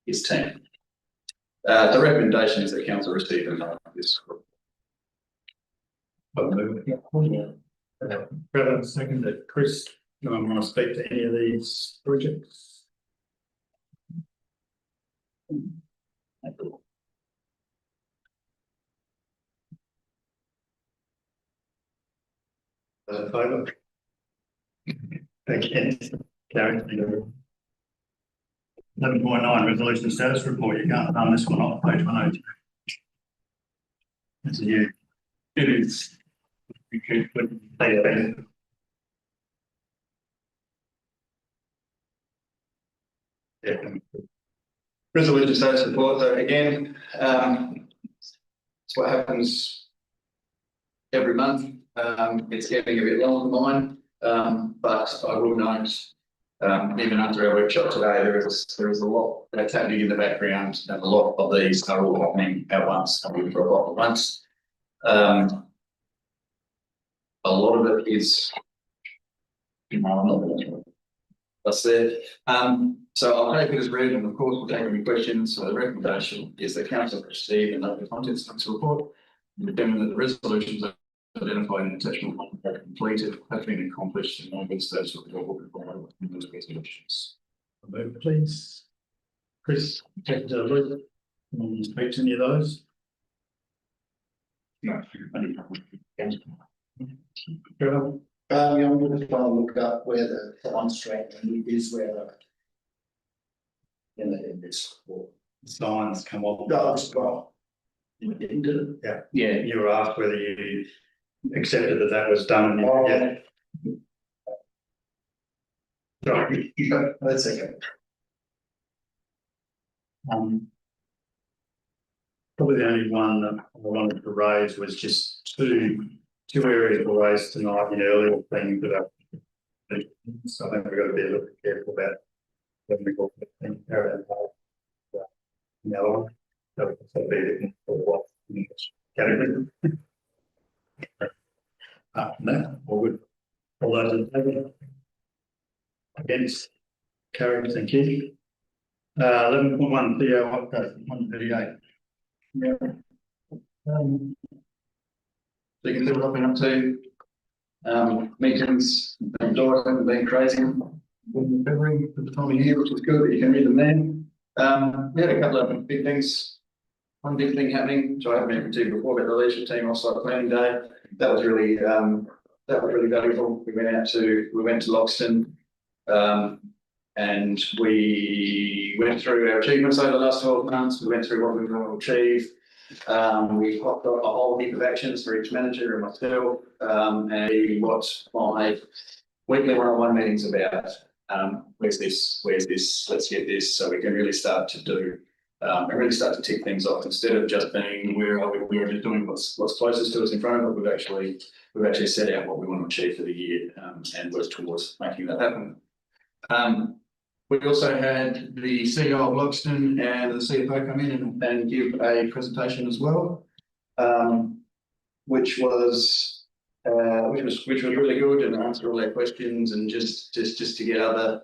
is 10. The recommendation is that council receive and vote this. Brother, second that Chris, do I want to speak to any of these projects? Favour? Against? Carried. 11.9 resolution status report. You can't run this one off page 102. It's a new. It is. You could put it. Yeah. Resolution status report, so again, it's what happens every month. It's getting a bit long on mine, but I will note, even after our workshop today, there is a lot that's happening in the background, and a lot of these are all happening at once, coming for a lot at once. A lot of it is, that's there. So I'll take it as read, and of course we'll take any questions. So the recommendation is that council receive and note the contents of this report, and determine that the resolutions identified in attachment are completed, have been accomplished, and no good status of the government required in those resolutions. Move, please. Chris, take the lead. Want to speak to any of those? No. Trevor? Yeah, I'm just trying to look up where the fine strength is, where the. In this. Signs come off. No, it's got. You didn't do Yeah, you were asked whether you accepted that that was done. it. Yeah. Right. That's okay. Probably the only one that I wanted to raise was just two areas were raised tonight in earlier things that are. So I think we've got to be a little bit careful about when we go no, so be what category. No, all good. All those in favour? Against? Carried, thank you. 11.1 PO update 138. Yeah. So you can see what I've been up to. Meetings, been crazy. In February at the time of year, which was good, but you can read them there. We had a couple of big things. One big thing happening, which I haven't mentioned to you before, about the leadership team offsite planning day. That was really valuable. We went to Loxton, and we went through our achievements over the last 12 months. We went through what we want to achieve. We popped up a whole heap of actions for each manager and myself, and what my weekly one-on-one meetings about. Where's this, let's get this, so we can really start to do, and really start to tick things off instead of just being, we're just doing what's closest to us in front of us. We've actually set out what we want to achieve for the year, and work towards making that happen. We also had the CEO of Loxton and the CFO come in and give a presentation as well, which was really good, and answer all their questions, and just to get other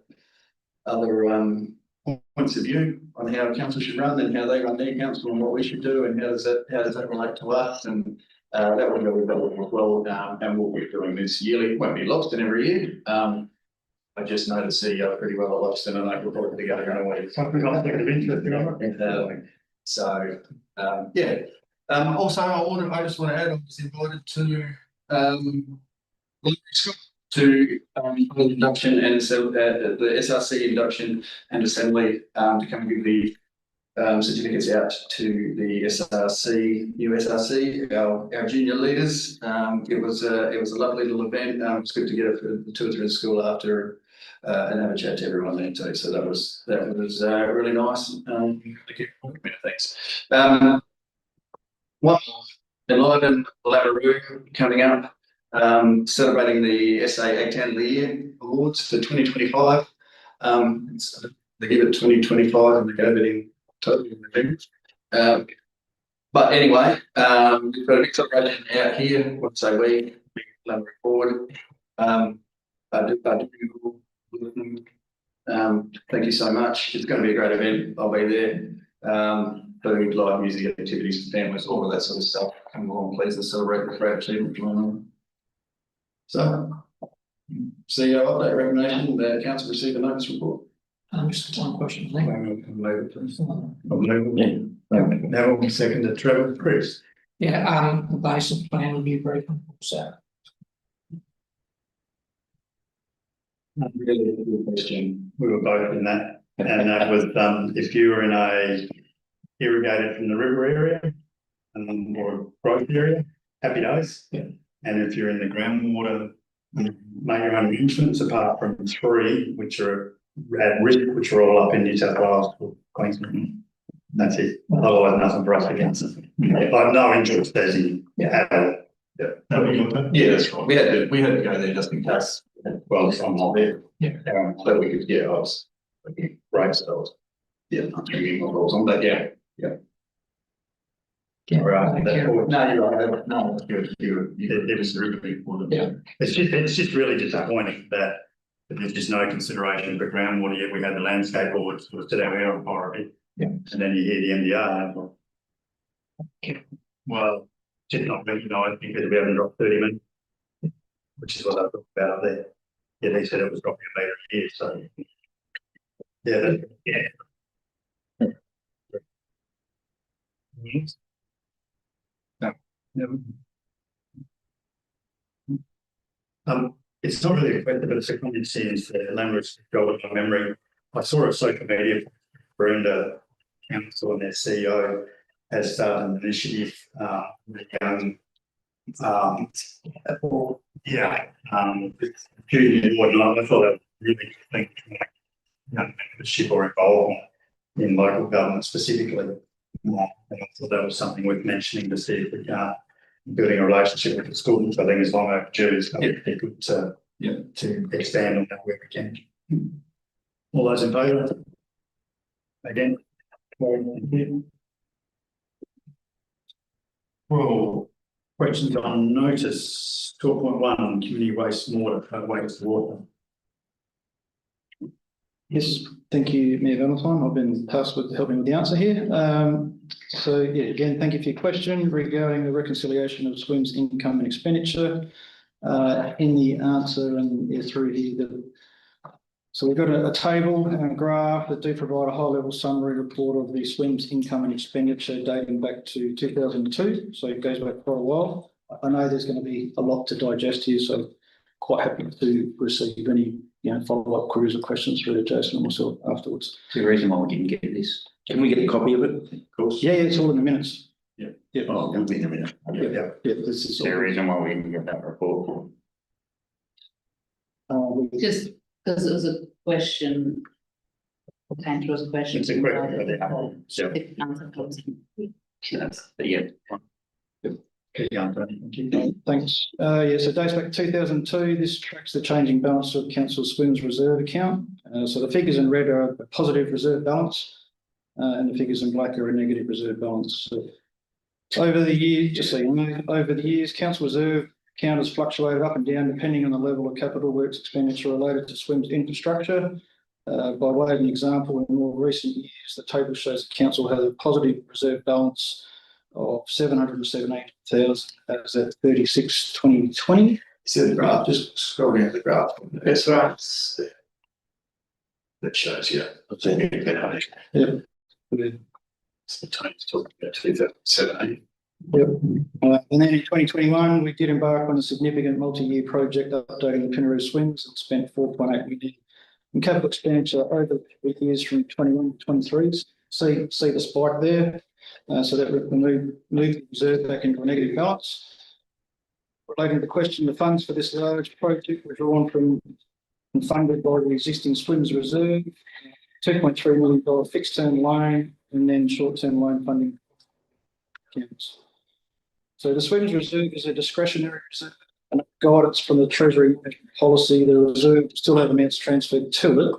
points of view on how council should run and how they run their council and what we should do and how does that relate to us, and That will go with that one as well, and we'll be doing this yearly, won't be Loxton every year. I just know the CEO pretty well at Loxton, and I will probably be going away. Something conflict of interest, So, yeah. Also, I just want to add, I was invited to, to induction and so the SRC induction and assembly to come give the certificates out to the SRC, new SRC, our junior leaders. It was a lovely little event. It's good to get a tour through the school after and have a chat to everyone there too. So that was really nice. Thanks. 11 Labaroo coming up, celebrating the SA Egg of the Year Awards for 2025. They give it 2025 and they gave it in totally. But anyway, we've got a big celebration out here. What say we? Labaroo forward. Thank you so much. It's going to be a great event. I'll be there. Food, live music, activities for families, all of that sort of stuff. Come along, please, and celebrate the great achievement going on. So, CEO update recommendation that council receive a notice report. Just one question, I think. Now we'll second the Trevor, Chris. Yeah, the basic plan would be very comfortable, so. Really good question. We were both in that, and that was if you were in a irrigated from the river area or a growth area, happy days. Yeah. And if you're in the groundwater, make your own arrangements apart from 3, which are at risk, which are all up in New South Wales or Queensland. That's it. Otherwise, nothing for us against it. I have no interest as in at all. Yeah, that's right. We had to go there just in case. Well, I'm not there. Yeah. So we could, I was right. So I'm thinking more goals on, but yeah. All right. No, you're right. No, that's good. It was really important. Yeah. It's just really disappointing that there's just no consideration for groundwater yet. We had the landscape board sort of sit out our authority. Yeah. And then you hear the MDR. Well, just not recognised because we haven't dropped 30 minutes, which is what I talked about up there. Yeah, they said it was dropping a metre a year, so yeah. It's not really a question, but it's a comment since the language go with my memory. I saw a social media Brenda Council and their CEO has started an initiative junior and whatnot. I thought that was really good thing, membership or involvement in local government specifically. And I thought that was something worth mentioning to see if we can building a relationship with the schools. I think as long overdue, it's going to be good to expand on that where we can. All those in favour? Again? Well, questions on notice 12.1 community wastewater. Yes, thank you, Mayor Valentine. I've been tasked with helping with the answer here. So yeah, again, thank you for your question regarding the reconciliation of SWIM's income and expenditure. In the answer and through here, so we've got a table and a graph that do provide a high-level summary report of the SWIM's income and expenditure dating back to 2002. So it goes back quite a while. I know there's going to be a lot to digest here, so quite happy to receive any follow-up queries or questions through to Jason and myself afterwards. The reason why we didn't get this, can we get a copy of it? Of course. Yeah, it's all in the minutes. Yeah. Oh, it'll be in a minute. Yeah. This is The reason why we didn't get that report. Just because it was a question, came through as a question. It's a question for Thanks. Yeah, so dates back to 2002. This tracks the changing balance of Council SWIM's reserve account. So the figures in red are a positive reserve balance, and the figures in black are a negative reserve balance. So over the years, just so you know, over the years, Council reserve account has fluctuated up and down depending on the level of capital works expenditure related to SWIM's infrastructure. By way of an example, in more recent years, the table shows the Council has a positive reserve balance of 778,000 as at 36/2020. See the graph, just scroll down the graph. That's right. That shows you. Yep. It's the time to talk about 2007. Yep. And then in 2021, we did embark on a significant multi-year project updating the Pinaroo Swings and spent 4.8 million in capital expenditure over the 3 years from 21 to 23. See the spike there. So that we moved the reserve back into a negative balance. Relating to the question, the funds for this large project were drawn from and funded by the existing Swims Reserve, $2.3 million fixed term loan, and then short term loan funding accounts. So the Swims Reserve is a discretionary reserve and guidance from the Treasury policy. The reserve still have amounts transferred to it,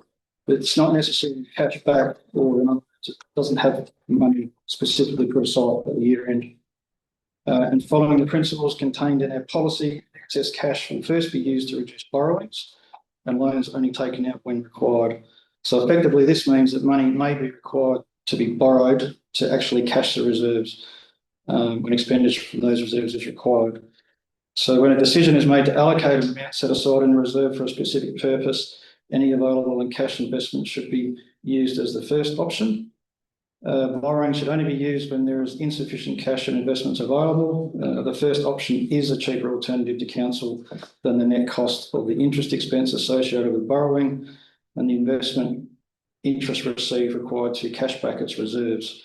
but it's not necessarily cash back or it doesn't have money specifically put aside at the year end. And following the principles contained in our policy, excess cash will first be used to reduce borrowings and loans only taken out when required. So effectively, this means that money may be required to be borrowed to actually cash the reserves when expenditure from those reserves is required. So when a decision is made to allocate an amount set aside in a reserve for a specific purpose, any available and cash investment should be used as the first option. Borrowing should only be used when there is insufficient cash and investments available. The first option is a cheaper alternative to council than the net cost of the interest expense associated with borrowing and the investment interest received required to cash back its reserves.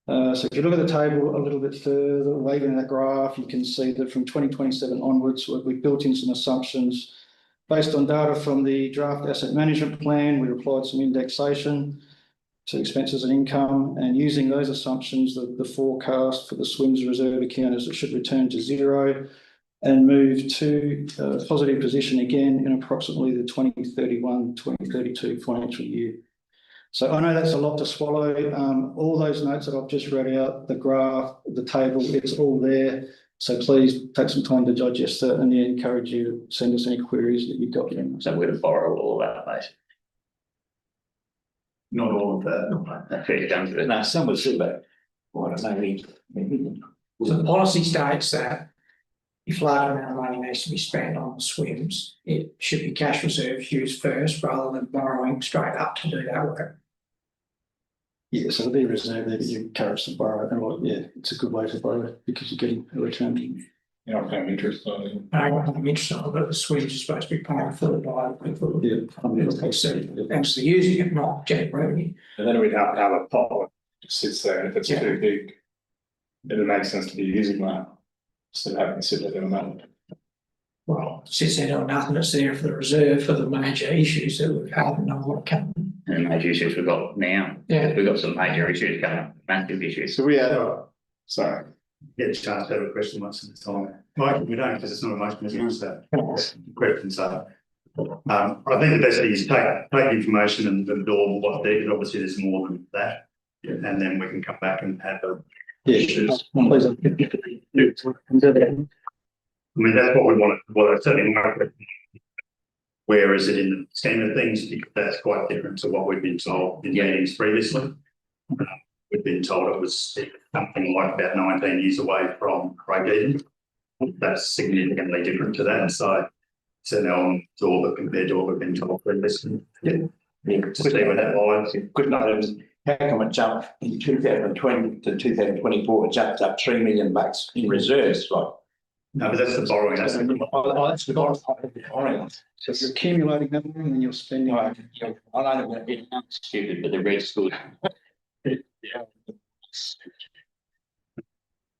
So if you look at the table a little bit further, later in that graph, you can see that from 2027 onwards, we've built in some assumptions based on data from the draft asset management plan. We applied some indexation to expenses and income, and using those assumptions, the forecast for the Swims Reserve account is it should return to zero and move to a positive position again in approximately the 2031-2032 financial year. So I know that's a lot to swallow. All those notes that I've just read out, the graph, the table, it's all there. So please take some time to digest that, and I encourage you to send us any queries that you've got. So we're to borrow all of that, basically. Not all of that. That's fair down to it. No, some will see that. Well, I don't know. So the policy states that if large amount of money needs to be spent on the swims, it should be cash reserves used first rather than borrowing straight up to do that work. Yeah, so there'll be a reserve there, but you encourage to borrow. And well, yeah, it's a good way to borrow because you're getting a return. You're not paying interest on it. I'm interested in that the swims is supposed to be paying for the buy people. Yeah. Actually using it, not getting revenue. And then we'd have to have a pot that just sits there, and if it's too big, it would make sense to be using that instead of having to sit there doing that. Well, sits there doing nothing, it's there for the reserve for the major issues that we've had and know what coming. And the major issues we've got now. Yeah. We've got some major issues coming up, massive issues. So we had, sorry. Get a chance to have a question once at a time. Mike, we don't, because it's not a motion, it's just a question, so. I think the best thing is take information and absorb what's there, because obviously there's more than that. And then we can come back and have the issues. I mean, that's what we want, well, certainly where is it in the scheme of things, because that's quite different to what we've been told in meetings previously. We've been told it was something like about 19 years away from break even. That's significantly different to that. So now absorb it compared to what we've been told previously. Yeah. To see where that lies. Good note is how come it jumped in 2020 to 2024? It jumped up $3 million in reserves, like. No, but that's the borrowing. That's the borrowing. So you're accumulating that money and then you're spending. I know that it's stupid, but the red's good. Yeah.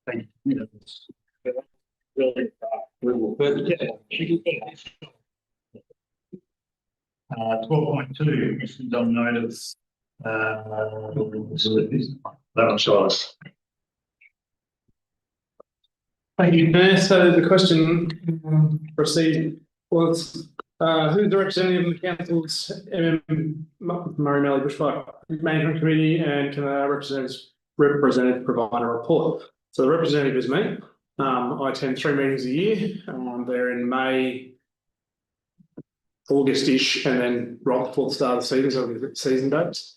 Thank you. Really, 12.2, questions on notice. That one, Charles. Thank you, Mayor. So the question proceed was, who's the representative of the council's Murray Mallee Bushfire Management Committee, and can a representative provide a report? So the representative is me. I attend 3 meetings a year. They're in May, August-ish, and then right before the start of the season, so we get season dates.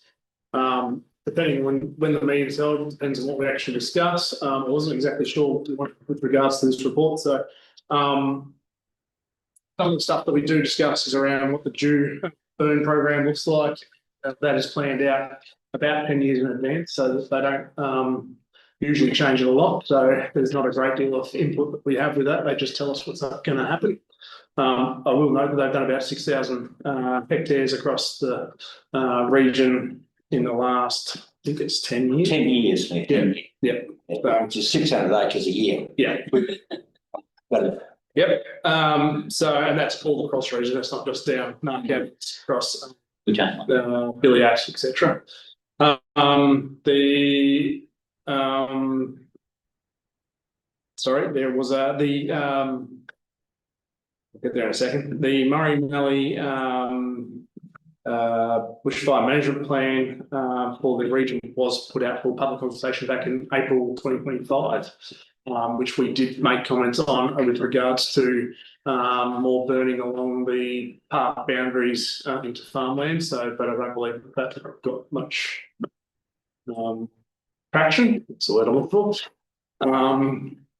depending when the meeting's held, depends on what we actually discuss. I wasn't exactly sure with regards to this report, so some of the stuff that we do discuss is around what the due burn program looks like. That is planned out about 10 years in advance, so that they don't usually change it a lot. So there's not a great deal of input that we have with that. They just tell us what's going to happen. I will note that they've done about 6,000 hectares across the region in the last, I think it's 10 years. 10 years. Yeah. Which is 600 acres a year. Yeah. But Yep. So, and that's all across region. That's not just down Narrabeen, it's across Billy Ash, etc. Sorry, there was I'll get there in a second. The Murray Valley bushfire management plan for the region was put out for public consultation back in April 2025, which we did make comments on with regards to more burning along the park boundaries into farmland. So, but I don't believe that got much traction. That's the word I'm looking for.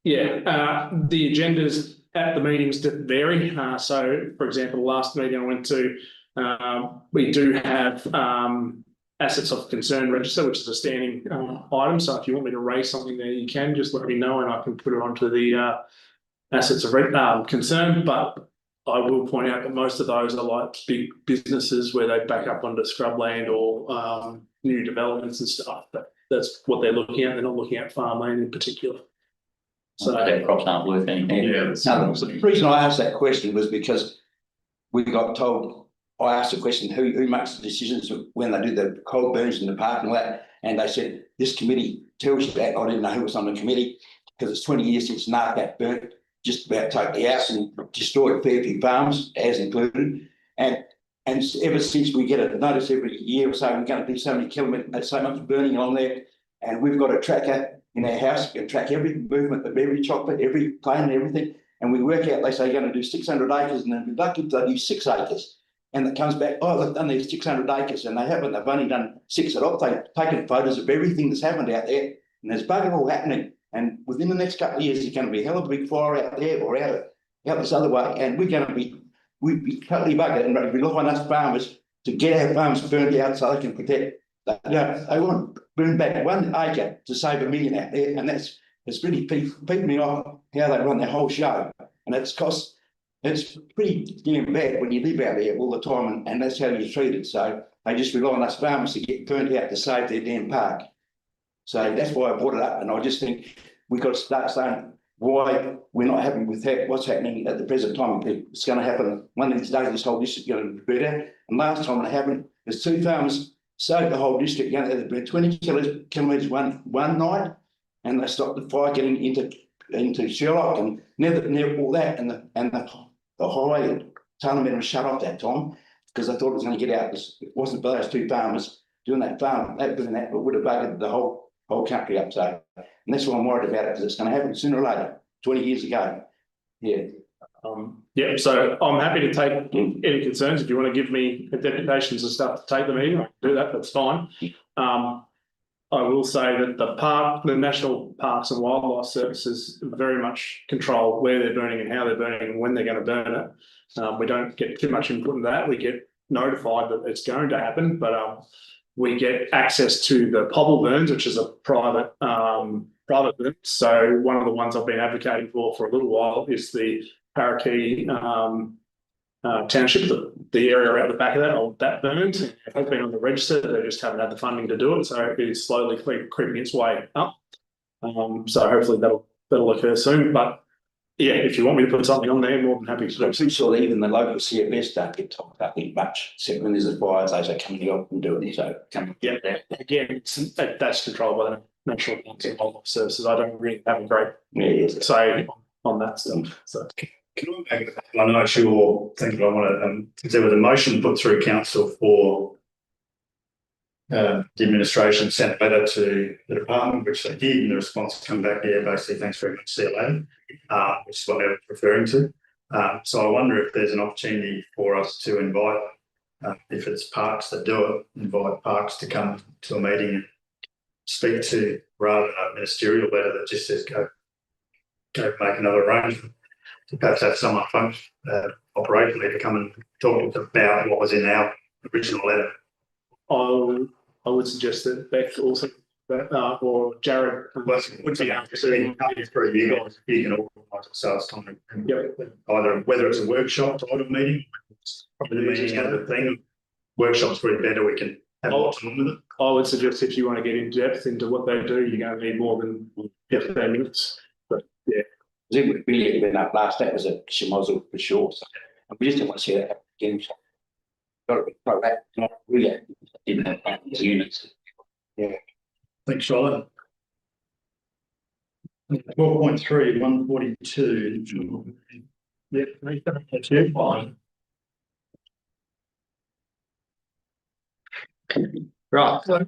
The agendas at the meetings did vary. So, for example, the last meeting I went to, we do have assets of concern register, which is a standing item. So if you want me to raise something there, you can just let me know and I can put it onto the assets of concern. But I will point out that most of those are like big businesses where they back up onto scrubland or new developments and stuff. That's what they're looking at. They're not looking at farmland in particular. So their crops aren't worth anything. no, the reason I asked that question was because we got told, I asked the question, who makes the decisions when they do the coal burns in the park and all that? And they said, this committee tells you that. I didn't know who was on the committee because it's 20 years since Narrabeen burnt just about totally out and destroyed Fairview Farms, as included. And ever since we get a notice every year or so, we're going to do so many kilometres, so much burning along there. And we've got a tracker in our house, we can track every movement of every chopper, every plane and everything. And we work out, they say you're going to do 600 acres and then we're lucky if they do 6 acres. And it comes back, oh, they've done these 600 acres and they haven't, they've only done 6 at all. They've taken photos of everything that's happened out there and there's bugger all happening. And within the next couple of years, there's going to be a hell of a big fire out there or out this other way. And we'd be totally buggered and we rely on us farmers to get our farms burnt out so they can protect. They want to burn back 1 acre to save $1 million out there. And it's really peeved me off how they run their whole show. And it's pretty damn bad when you live out there all the time and that's how you're treated. So they just rely on us farmers to get burnt out to save their damn park. So that's why I brought it up. And I just think we've got to start saying why we're not happy with what's happening at the present time. It's going to happen one of these days, this whole district is going to be better. And last time it happened, there's 2 farmers saved the whole district, about 20 kilometres one night, and they stopped the fire getting into Sherlock and never all that, and the highway tunnel was shut off that time because they thought it was going to get out. It wasn't for those 2 farmers doing that farm, that would have buggered the whole country up. So, and that's why I'm worried about it because it's going to happen sooner or later. 20 years ago, so I'm happy to take any concerns. If you want to give me deputations and stuff to take the meeting, I can do that, that's fine. I will say that the National Parks and Wildlife Services very much control where they're burning and how they're burning and when they're going to burn it. We don't get too much input in that. We get notified that it's going to happen, but we get access to the Pobble burns, which is a private burn. So one of the ones I've been advocating for a little while is the Paraquet township, the area around the back of that burned. It has been on the register, they just haven't had the funding to do it, so it is slowly creeping its way up. So hopefully that'll occur soon. But yeah, if you want me to put something on there, more than happy to. I'm pretty sure that even the local CFS don't get talked about much, except when there's a fire, they say come here and do it. So again, that's controlled by the National Parks and Wildlife Services. I don't really have a great say on that stuff. So. Can I back it up? I know it's your thing, but I want to, there was a motion put through council for the administration sent a letter to the department, which they did, and the response come back, basically, thanks very much, see you later, which is what they were referring to. So I wonder if there's an opportunity for us to invite, if it's parks that do it, invite parks to come to a meeting speak to rather than a ministerial letter that just says go make another arrangement. To perhaps have someone operationally to come and talk to us about what was in our original letter. I would suggest that Beck also, or Jared. Well, it would be absolutely for you guys, you can organise it, so it's time to either whether it's a workshop type of meeting, probably the meeting of the thing. Workshop's probably better, we can have more time with it. I would suggest if you want to get in depth into what they do, you're going to need more than 15 minutes. But yeah. It really been up last, that was a schmozzle for sure. So, and we just didn't want to see that happen again. So, got to be proactive, not really didn't have plans units. Yeah. Thanks, Charlotte. 12.3, 142. Yeah, that's it. Fine. Right. So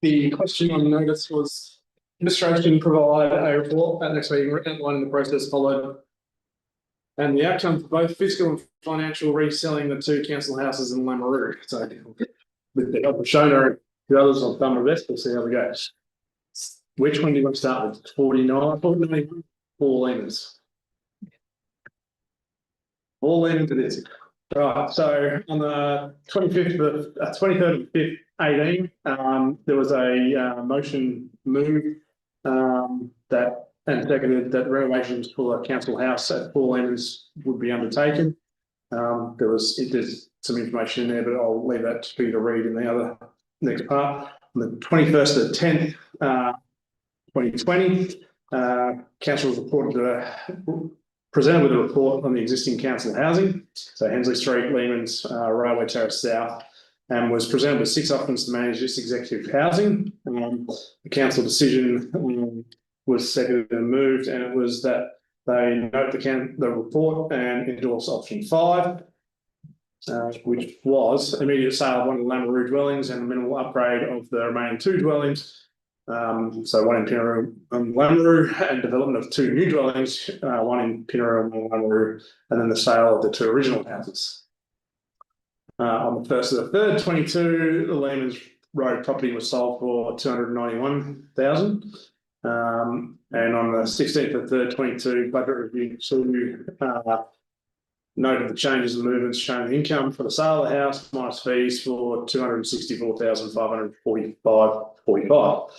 the question on notice was administration provide a report at next meeting outlining the process followed and the outcome for both fiscal and financial reselling the 2 council houses in Lameroo. So with the help of Shona, the others I've done my best, we'll see how it goes. Which one do you want to start with? 49, 49, 4 Lehmans. 4 Lehmans it is. Right, so on the 23rd of the 5th, 18, there was a motion moved that and seconded that renovations for the council house at 4 Lehmans would be undertaken. There's some information in there, but I'll leave that for you to read in the other next part. On the 21st of the 10th, 2020, council was presented with a report on the existing council housing, so Hensley Street, Lehmans, Railway Terrace South, and was presented with 6 options to manage this executive housing. The council decision was seconded and moved, and it was that they note the report and endorse option 5, which was immediate sale of one of the Lameroo dwellings and a minimal upgrade of the remaining 2 dwellings. So one in Pinaroo and Lameroo, and development of 2 new dwellings, one in Pinaroo and one in Lameroo, and then the sale of the 2 original houses. On the 1st of the 3rd, 22, the Lehmans Road property was sold for $291,000. And on the 16th of the 3rd, 22, budget review 2 noted the changes and movements showing the income for the sale of the house minus fees for $264,545.45.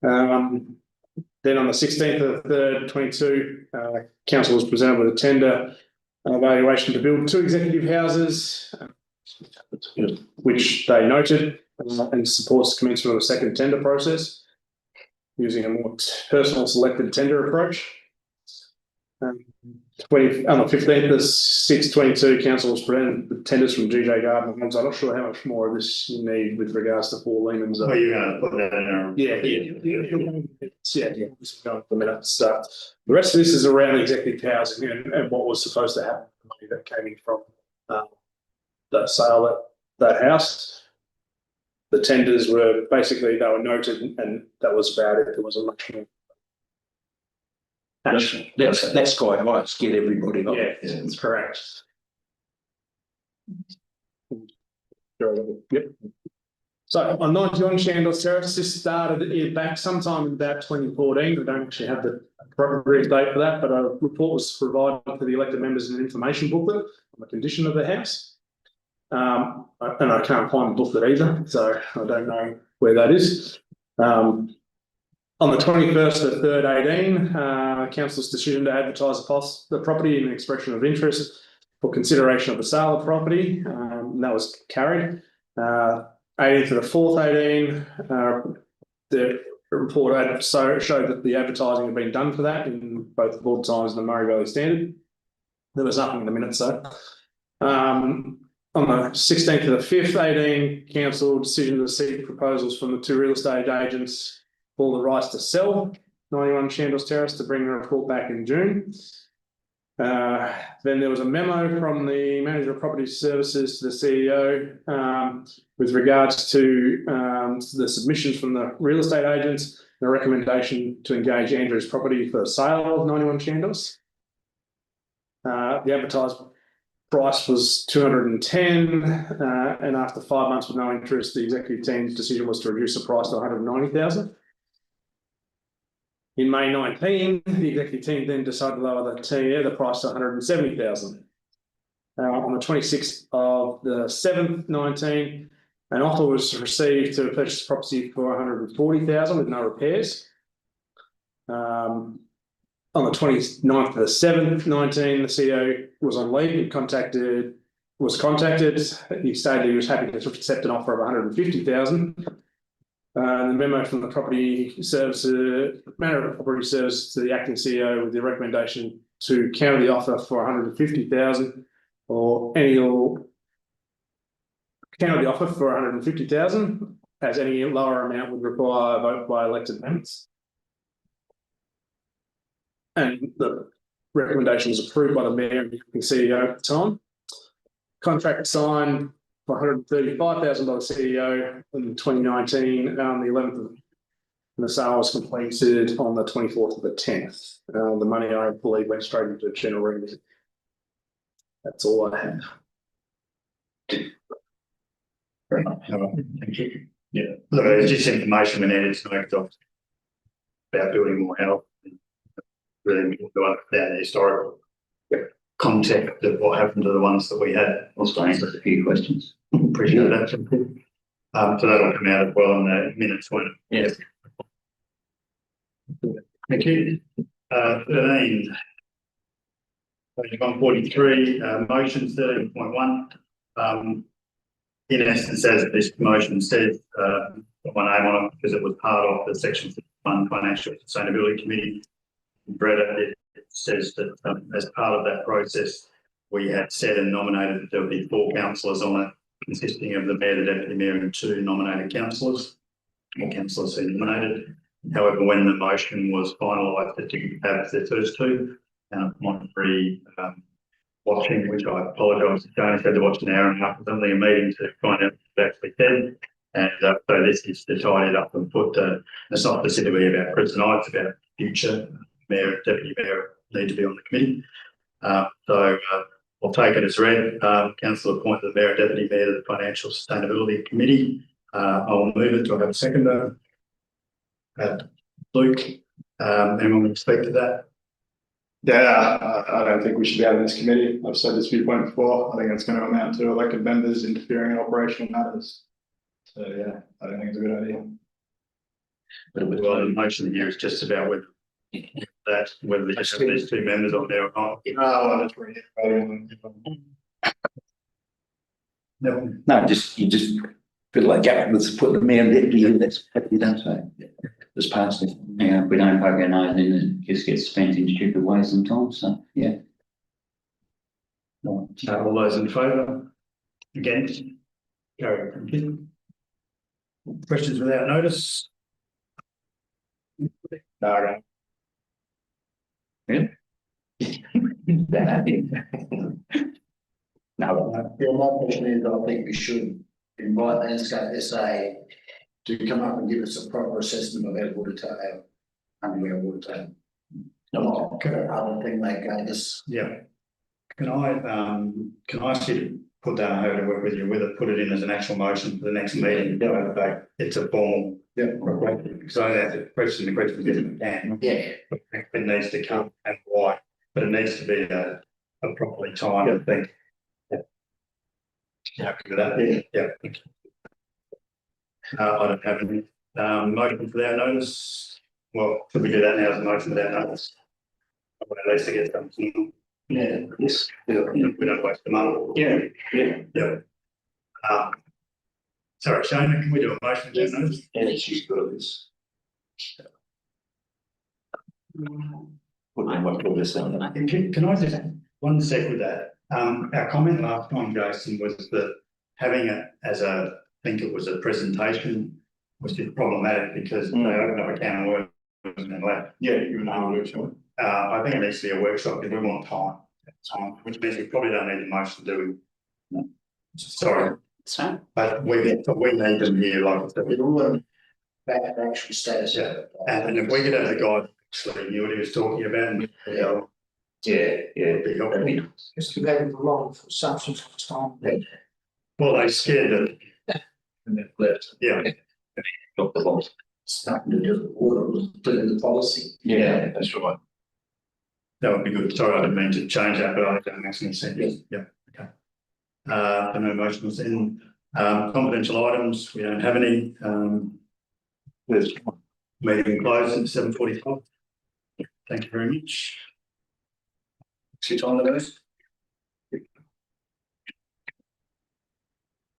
Then on the 16th of the 3rd, 22, council was presented with a tender evaluation to build 2 executive houses, which they noted and supports the commencement of a second tender process using a more personal selected tender approach. On the 15th of 6/22, council was presented with tenders from GJ Garden Homes. I'm not sure how much more of this you need with regards to 4 Lehmans. Are you going to put that in our? Yeah. The minutes. So the rest of this is around executive housing and what was supposed to happen, the money that came in from that sale of that house. The tenders were basically, they were noted, and that was about it. There was a much more. That's quite high to get everybody. Yeah, that's correct. Yep. So on 91 Chandos Terrace, this started back sometime in about 2014. We don't actually have the appropriate date for that, but a report was provided to the elected members in an information booklet on the condition of the house. And I can't find the booklet either, so I don't know where that is. On the 21st of the 3rd, 18, council's decision to advertise the property in an expression of interest for consideration of the sale of property, and that was carried. 18th of the 4th, 18, the report showed that the advertising had been done for that in both the Board Times and the Murray Valley Standard. There was nothing in the minutes though. On the 16th of the 5th, 18, council decision to seek proposals from the 2 real estate agents for the rights to sell 91 Chandos Terrace to bring the report back in June. Then there was a memo from the Manager of Property Services to the CEO with regards to the submissions from the real estate agents and a recommendation to engage Andrews Property for the sale of 91 Chandos. The price was 210, and after 5 months with no interest, the executive team's decision was to reduce the price to 190,000. In May 19, the executive team then decided to lower the price to 170,000. On the 26th of the 7th, 19, an offer was received to purchase the property for 140,000 with no repairs. On the 29th of the 7th, 19, the CEO was on leave and was contacted. He stated he was happy to accept an offer of 150,000. The memo from the property services, manager of property services to the acting CEO with the recommendation to counter the offer for 150,000 or counter the offer for 150,000 as any lower amount would require a vote by elected members. And the recommendation was approved by the mayor and the CEO at the time. Contract signed for 135,000 by the CEO in 2019 on the 11th of, and the sale was completed on the 24th of the 10th. The money, I believe, went straight into general revenue. That's all I have. Very much. Thank you. Yeah, look, it's just information we needed to know about building more health. Really to understand the historical context of what happened to the ones that we had. Also answered a few questions. Appreciate that. So that'll come out as well in the minutes when. Yes. Thank you. 13. 143, motions 13.1. In essence, as this motion says, my name on it because it was part of the Section 1 Financial Sustainability Committee. Brett, it says that as part of that process, we had said and nominated that there would be 4 councillors on it, consisting of the mayor, the deputy mayor, and 2 nominated councillors, or councillors who nominated. However, when the motion was finalised, it didn't have the first 2, and upon watching, which I apologise to Jonas, had to watch an hour and a half of something, a meeting to find out what it actually said. And so this is to tidy it up and put, it's not specifically about Chris and I, it's about future mayor and deputy mayor need to be on the committee. So I'll take it as read. Council appointed the mayor and deputy mayor to the Financial Sustainability Committee. I'll move it. Do I have a seconder? Luke, anyone speak to that? Yeah, I don't think we should be out of this committee. I've said this viewpoint before. I think it's going to amount to elected members interfering in operational matters. So yeah, I don't think it's a good idea. But the motion here is just about whether they just have these 2 members on there or not. No, that's reiterating. No. No, you just feel like let's put the mayor and deputy in, that's what you done, so just passed it. Yeah, if we don't poke our nose in, it just gets spent in stupid ways sometimes, so, yeah. All those in favour? Against? Carry. Thank you. Questions without notice? No, Yeah. No, my question is, I think we should invite Landscape SA to come up and give us a proper assessment of our water tower, underground water tower. Not other thing they gave us. Yeah. Can I ask you to put that on how to work with you with it, put it in as an actual motion for the next meeting? Yeah. It's a formal. Yeah. So that's a question, the question isn't can. Yeah. It needs to come and why, but it needs to be a properly timed thing. Yeah. Happy with that? Yeah. I don't have any motion for that notice. Well, should we do that now as a motion for that notice? At least to get something. Yeah, yes. Yeah. We don't waste the money. Yeah. Sorry, Shane, can we do a motion for that notice? Yeah, she's got this. Can I just one sec with that? Our comment last time, Jason, was that having it as I think it was a presentation was just problematic because they opened up a can of worms and then left. Yeah, you know, workshop. I think it needs to be a workshop if we want time, which means we probably don't need the motion to do. No. Sorry. So, but we need them here, like I said. Back actual status. Yeah. And if we could have the guy actually knew what he was talking about and would be helpful. Just to go with a lot of assumptions of time. Well, they scared that, And then left. yeah, Got the box. Starting to do the water, put in the policy. Yeah, that's right. that would be good. Sorry, I didn't mean to change that, but I don't make any sense. Yeah, okay. No motions in, confidential items, we don't have any, there's meeting closed at 7:45. Thank you very much. Sit on the list.